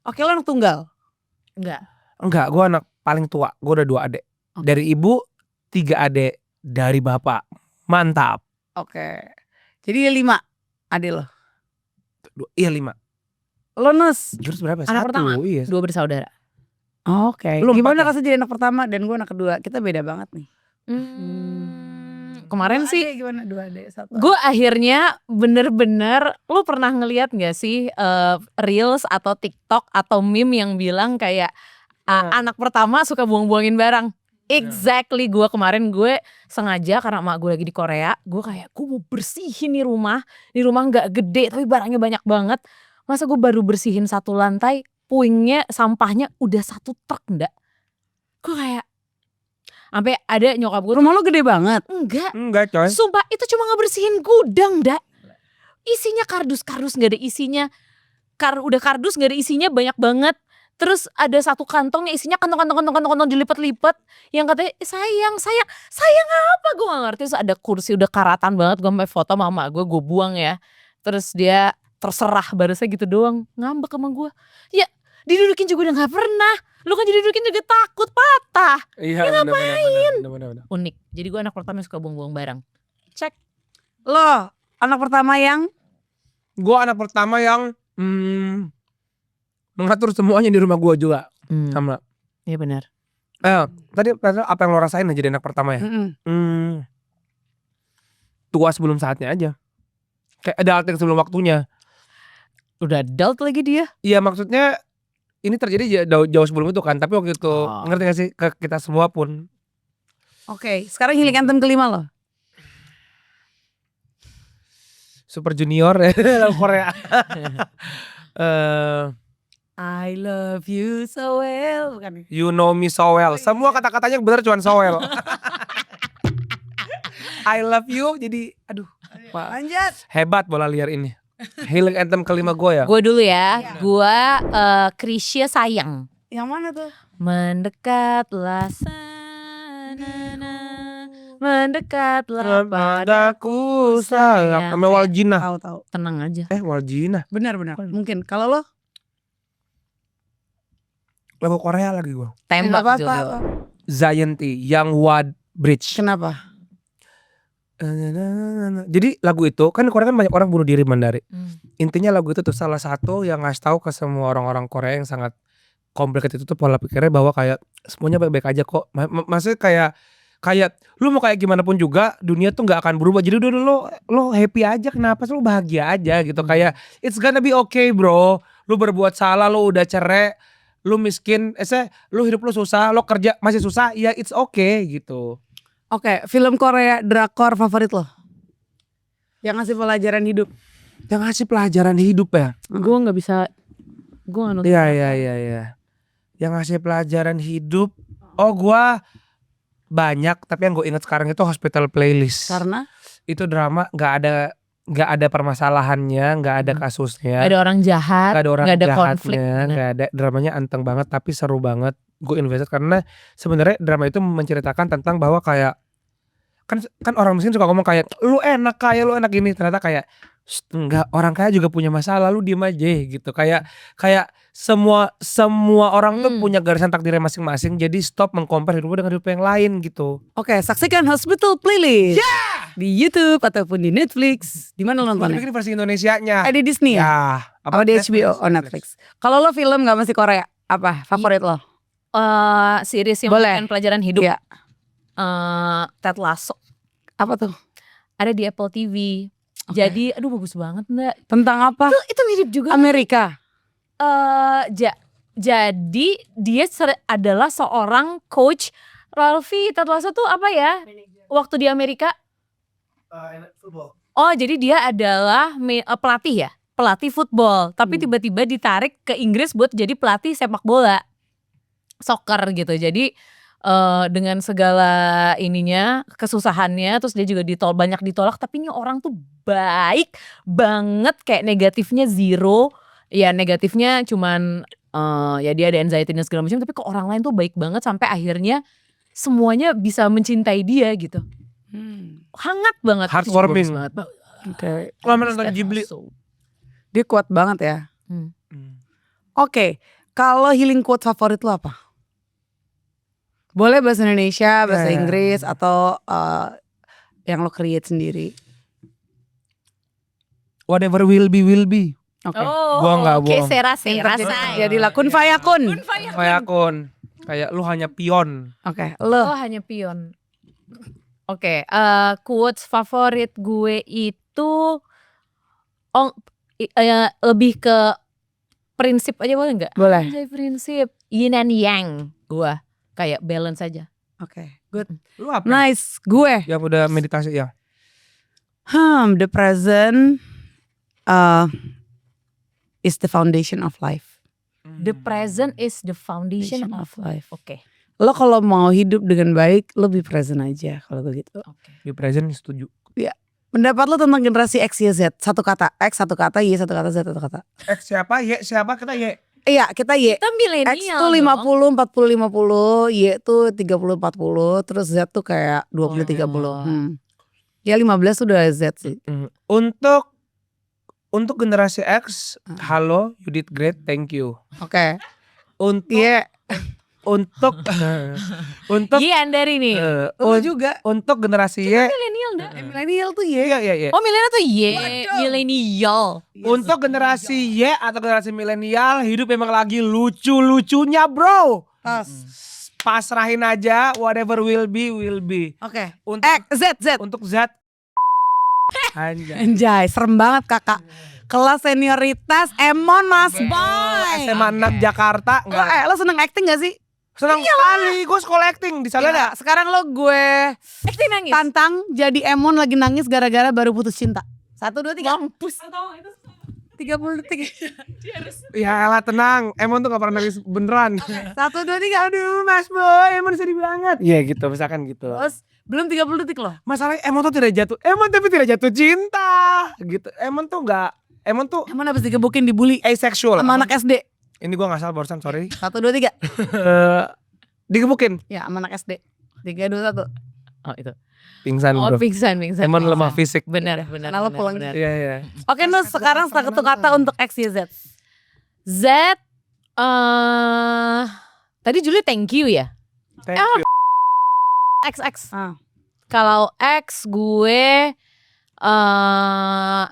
Oke, lo anak tunggal. Enggak, gue anak paling tua. Gue udah 2 adik. Oke. Dari ibu 3 adik. Dari bapak. Mantap. Oke. Jadi 5 adik lo. Iya 5. Lo Nus. Terus berapa? Anak 1. pertama? Iya. 2 bersaudara. Oke. Lu 4 Gimana ya? rasanya jadi anak pertama dan gue anak kedua? Kita beda banget nih. Kemarin Dua sih adik gimana? 2 adik 1. gue akhirnya bener-bener, lu pernah ngeliat gak sih reels atau TikTok atau meme yang bilang kayak anak pertama suka buang-buangin barang. Exactly, gue kemarin gue sengaja karena emak gue lagi di Korea, gue kayak gue mau bersihin nih rumah nggak gede tapi barangnya banyak banget. Masa gue baru bersihin 1 lantai, puingnya sampahnya udah 1 truk ndak? Gue kayak Sampai ada nyokap gue Rumah lo gede banget. Enggak coy. sumpah itu cuma ngebersihin gudang dak. Isinya kardus-kardus gak ada isinya. Udah kardus gak ada isinya banyak banget. Terus ada satu kantong yang isinya kantong dilipat-lipat. Yang katanya sayang apa gue gak ngerti. Terus ada kursi udah karatan banget. Gue sampai foto mama gue buang ya. Terus dia terserah barisnya gitu doang. Ngambek sama gue. Ya didudukin juga udah gak pernah. Lu kan didudukin juga takut patah. Iya ngapain? Bener. Unik. Jadi gue anak pertama yang suka buang-buang barang. Cek. Lo anak pertama yang Gue anak pertama yang mengatur semuanya di rumah gue juga. Sama. Iya benar. Tadi apa yang lo rasain jadi anak pertama ya? Tua sebelum saatnya aja. Kayak adulting sebelum waktunya. Udah adult lagi dia. Iya maksudnya ini terjadi jauh sebelum itu kan. Tapi waktu itu ngerti gak sih ke kita semua pun. Oke, sekarang healing anthem kelima lo. Super Junior ya lagu Korea. I love you so well. Bukan. You know me so well. Semua kata-katanya bener cuman so well. I love you jadi aduh. Lanjut. Hebat bola liar ini. Healing anthem kelima gue ya. Gue dulu ya. Gue Krisya sayang. Yang mana tuh? Mendekatlah sana, mendekatlah Padaku sayang. Sama Waljina. Tahu. Tenang aja. Waljina. Benar. Mungkin. Kalau lo? Lagu Korea lagi gue. Tembak Nggak juga. apa-apa. Zayanti yang Wad Bridge. Kenapa? Jadi lagu itu kan Korea kan banyak orang bunuh diri Mandari. Hmm. Intinya lagu itu tuh salah satu yang ngasih tahu ke semua orang-orang Korea yang sangat complicated itu tuh pola pikirnya bahwa kayak semuanya baik-baik aja kok. Maksudnya kayak lu mau kayak gimana pun juga dunia tuh nggak akan berubah. Jadi udah lo happy aja, kenapa sih lu bahagia aja gitu. Kayak it's gonna be okay bro. Lu berbuat salah, lu udah cerai, lu miskin, lu hidup lu susah, lu kerja masih susah, ya it's okay gitu. Oke, film Korea drakor favorit lo? Yang ngasih pelajaran hidup. Yang ngasih pelajaran hidup ya. Gue nggak bisa. Gue nggak nonton. Iya. Yang ngasih pelajaran hidup. Oh gua banyak, tapi yang gue ingat sekarang itu Hospital Playlist. Karena Itu drama nggak ada permasalahannya, nggak ada kasusnya, Ada orang jahat. nggak ada orang nggak ada konflik. jahatnya, nggak ada, dramanya anteng banget tapi seru banget. Gue invested karena sebenarnya drama itu menceritakan tentang bahwa kayak kan orang miskin suka ngomong kayak lu enak gini, ternyata kayak enggak, orang kaya juga punya masalah, lu diem aja gitu. Kayak semua orang tuh punya garisan takdirnya masing-masing. Jadi stop mengcompare hidup dengan hidup yang lain gitu. Oke, saksikan Hospital Playlist di YouTube ataupun di Netflix. Di mana lo Gue nontonnya? pikir versi Indonesianya. Di Disney ya? Ya, Di HBO, Netflix. Kalau lo film gak masih Korea, apa favorit lo? Series yang Boleh. memberikan pelajaran hidup. Iya. Ted Lasso. Apa tuh? Ada di Apple TV. Jadi aduh bagus banget Mbak. Tentang apa? Itu mirip juga. Amerika. Jadi dia adalah seorang coach. Ralfi, Ted Lasso tuh apa ya? Waktu di Amerika. Oh jadi dia adalah pelatih ya? Pelatih football. Tapi tiba-tiba ditarik ke Inggris buat jadi pelatih sepak bola. Soccer gitu. Jadi dengan segala ininya, kesusahannya, terus dia juga banyak ditolak, tapi ini orang tuh baik banget, kayak negatifnya zero. Ya negatifnya cuman ya dia ada anxiety dan segala macam, tapi ke orang lain tuh baik banget sampai akhirnya semuanya bisa mencintai dia gitu. Hangat banget. Heartwarming. Oke. Kalau nonton Ghibli. Dia kuat banget ya. Oke, kalau healing quote favorit lo apa? Boleh bahasa Indonesia, bahasa Inggris, atau yang lo create sendiri. Whatever will be will be. Oke. Gua nggak Oke, bohong. sera. Jadilah kun fayakun. Kayak akun. Kayak lu hanya pion. Oke, lo. Oh hanya pion. Oke, quotes favorit gue itu lebih ke prinsip aja boleh nggak? Boleh. Prinsip yin and yang gue kayak balance aja. Oke, good. Lu apa? Nice, gue. Yang udah meditasi ya. The present is the foundation of life. The present is the foundation of life. Oke. lo kalau mau hidup dengan baik lo be present aja kalau gue gitu. Di present setuju. Pendapat lo tentang generasi X, Y, Z, satu kata X, satu kata Y, satu kata Z, satu kata. X siapa? Y siapa? Kita Y. Iya kita Y. Kita X milenial tuh dong. 50, 40, 50, Y tuh 30, 40, terus Z tuh kayak 20, 30. Ya 15 tuh udah Z sih. Untuk generasi X, halo, you did great, thank you. Oke. Untuk untuk Iya Andari nih. Lo juga. untuk generasi Y, Milenial dah. Milenial tuh Y. iya. Oh milenial tuh Waduh. milenial. Untuk generasi Y atau generasi milenial, hidup memang lagi lucu-lucunya, bro. Tas. Pasrahin aja, whatever will be, will be. Oke. Untuk Z. untuk Z, anjay. Anjay, serem banget kakak. Kelas senioritas Emon Mas Boy. SMA 6 Jakarta, Lo, enggak. lo seneng acting gak sih? Senang sekali, gue sekolah acting di sana ada. Sekarang lo gue Acting nangis. tantang jadi Emon lagi nangis gara-gara baru putus cinta. 1, 2, 3. Mampus. 30 detik. Ya elah tenang, Emon tuh gak pernah nangis beneran. 1, 2, 3. Aduh Mas Boy, Emon sedih banget. Iya gitu, misalkan gitu. Terus belum 30 detik loh. Masalahnya Emon tuh tidak jatuh, Emon tapi tidak jatuh cinta. Gitu, Emon tuh Emon habis digebukin dibully asexual. sama anak SD. Ini gue gak salah barusan, sorry. 1, 2, 3. Digebukin, Ya sama anak SD. 3, 2, 1. Oh itu. pingsan Oh bro. pingsan. Emon lemah fisik. Benar. Karena lo pulang. Iya. Oke Nus, sekarang satu kata untuk X, Y, Z. Z. Tadi Julie thank you ya. Thank you. XX. Ah. Kalau X gue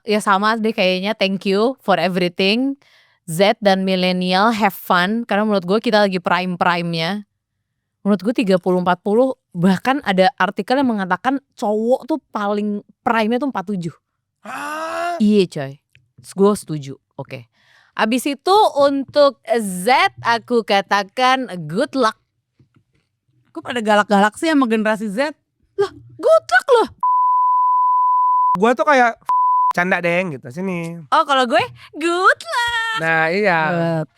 ya sama deh kayaknya thank you for everything. Z dan millennial have fun karena menurut gue kita lagi prime-nya. Menurut gue 30-40 bahkan ada artikel yang mengatakan cowok tuh paling prime-nya tuh 47. Iya coy. Gue setuju. Oke. Abis itu untuk Z aku katakan good luck. Kok pada galak-galak sih sama generasi Z? Lah, good luck loh. Gue tuh kayak canda deng gitu sini. Oh kalau gue good luck. Nah iya.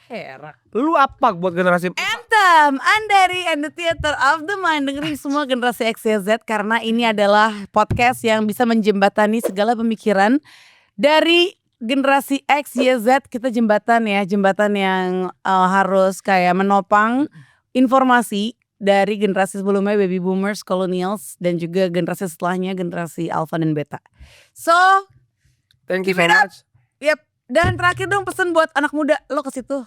Herak. Lu apa buat generasi Anthem, Andari and the Theater of the Mind. Dengerin semua generasi X, Y, Z karena ini adalah podcast yang bisa menjembatani segala pemikiran dari generasi X, Y, Z. Kita jembatan ya, jembatan yang harus kayak menopang informasi dari generasi sebelumnya, baby boomers, colonials, dan juga generasi setelahnya, generasi alpha dan beta. So, thank you so Give it up. much. yep. Dan terakhir dong pesan buat anak muda, lo ke situ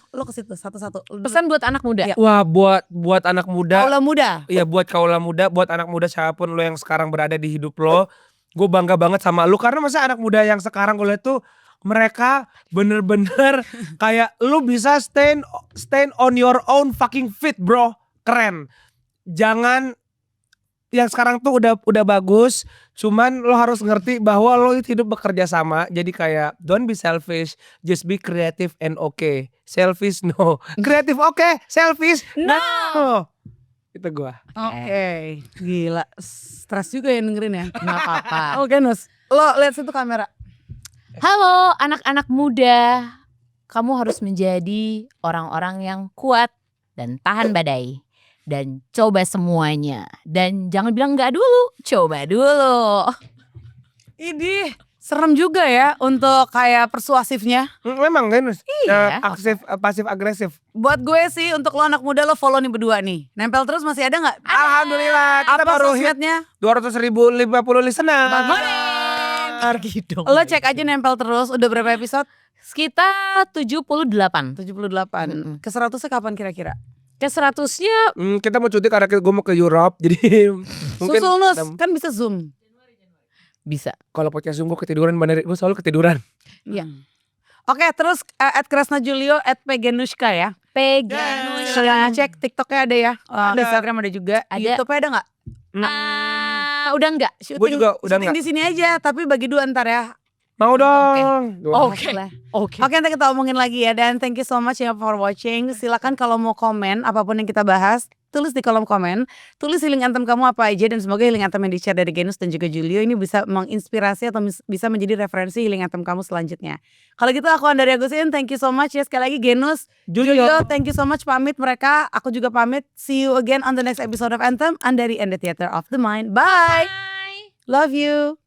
satu-satu. Pesan buat anak muda. Ya. Wah buat anak muda. Kaula muda. Iya buat kaula muda, buat anak muda siapapun lo yang sekarang berada di hidup lo. Gue bangga banget sama lo karena masa anak muda yang sekarang gue lihat tuh mereka bener-bener kayak lo bisa stand on your own fucking feet bro. Keren. Jangan yang sekarang tuh udah bagus, cuman lo harus ngerti bahwa lo itu hidup bekerja sama. Jadi kayak don't be selfish, just be creative and okay. Selfish no, kreatif okay, selfish no. Itu gua. Oke, gila, stres juga ya dengerin ya. Nggak apa-apa. Oke Nus, lo lihat situ kamera. Halo anak-anak muda. Kamu harus menjadi orang-orang yang kuat dan tahan badai. Dan coba semuanya. Dan jangan bilang enggak dulu. Coba dulu. Idih, serem juga ya untuk kayak persuasifnya. Memang kan Iya. pasif agresif. Buat gue sih untuk lo anak muda lo follow nih berdua nih. Nempel terus masih ada nggak? Alhamdulillah kita Apa baru hit sosmednya? 200.050 listener. Lo cek aja nempel terus. Udah berapa episode? Sekitar 78. 78. Ke 100-nya kapan kira-kira? Ke 100-nya Kita mau cuti karena gue mau ke Europe. Jadi mungkin Susul Nus, kan bisa Zoom. bisa. kalau podcast Zoom gue ketiduran bener. Gue selalu ketiduran. Iya. Oke, terus @Kresna Julio @Pegenushka ya. Kalian cek TikToknya ada ya. Instagram ada juga. Ada. YouTube-nya ada nggak? Udah enggak. Gue juga udah syuting nggak. di sini aja, tapi bagi dua ntar ya. Mau dong. Oke. Oke, nanti kita omongin lagi ya. Dan thank you so much ya for watching. Silakan kalau mau komen apapun yang kita bahas, tulis di kolom komen. Tulis healing anthem kamu apa aja. Dan semoga healing anthem yang di-share dari Genus dan juga Julio ini bisa menginspirasi atau bisa menjadi referensi healing anthem kamu selanjutnya. Kalau gitu aku Andari Agusin, thank you so much ya. Sekali lagi Genus, Julio, thank you so much, pamit mereka. Aku juga pamit. See you again on the next episode of Anthem, Andari and the Theater of the Mind. Bye. Love you.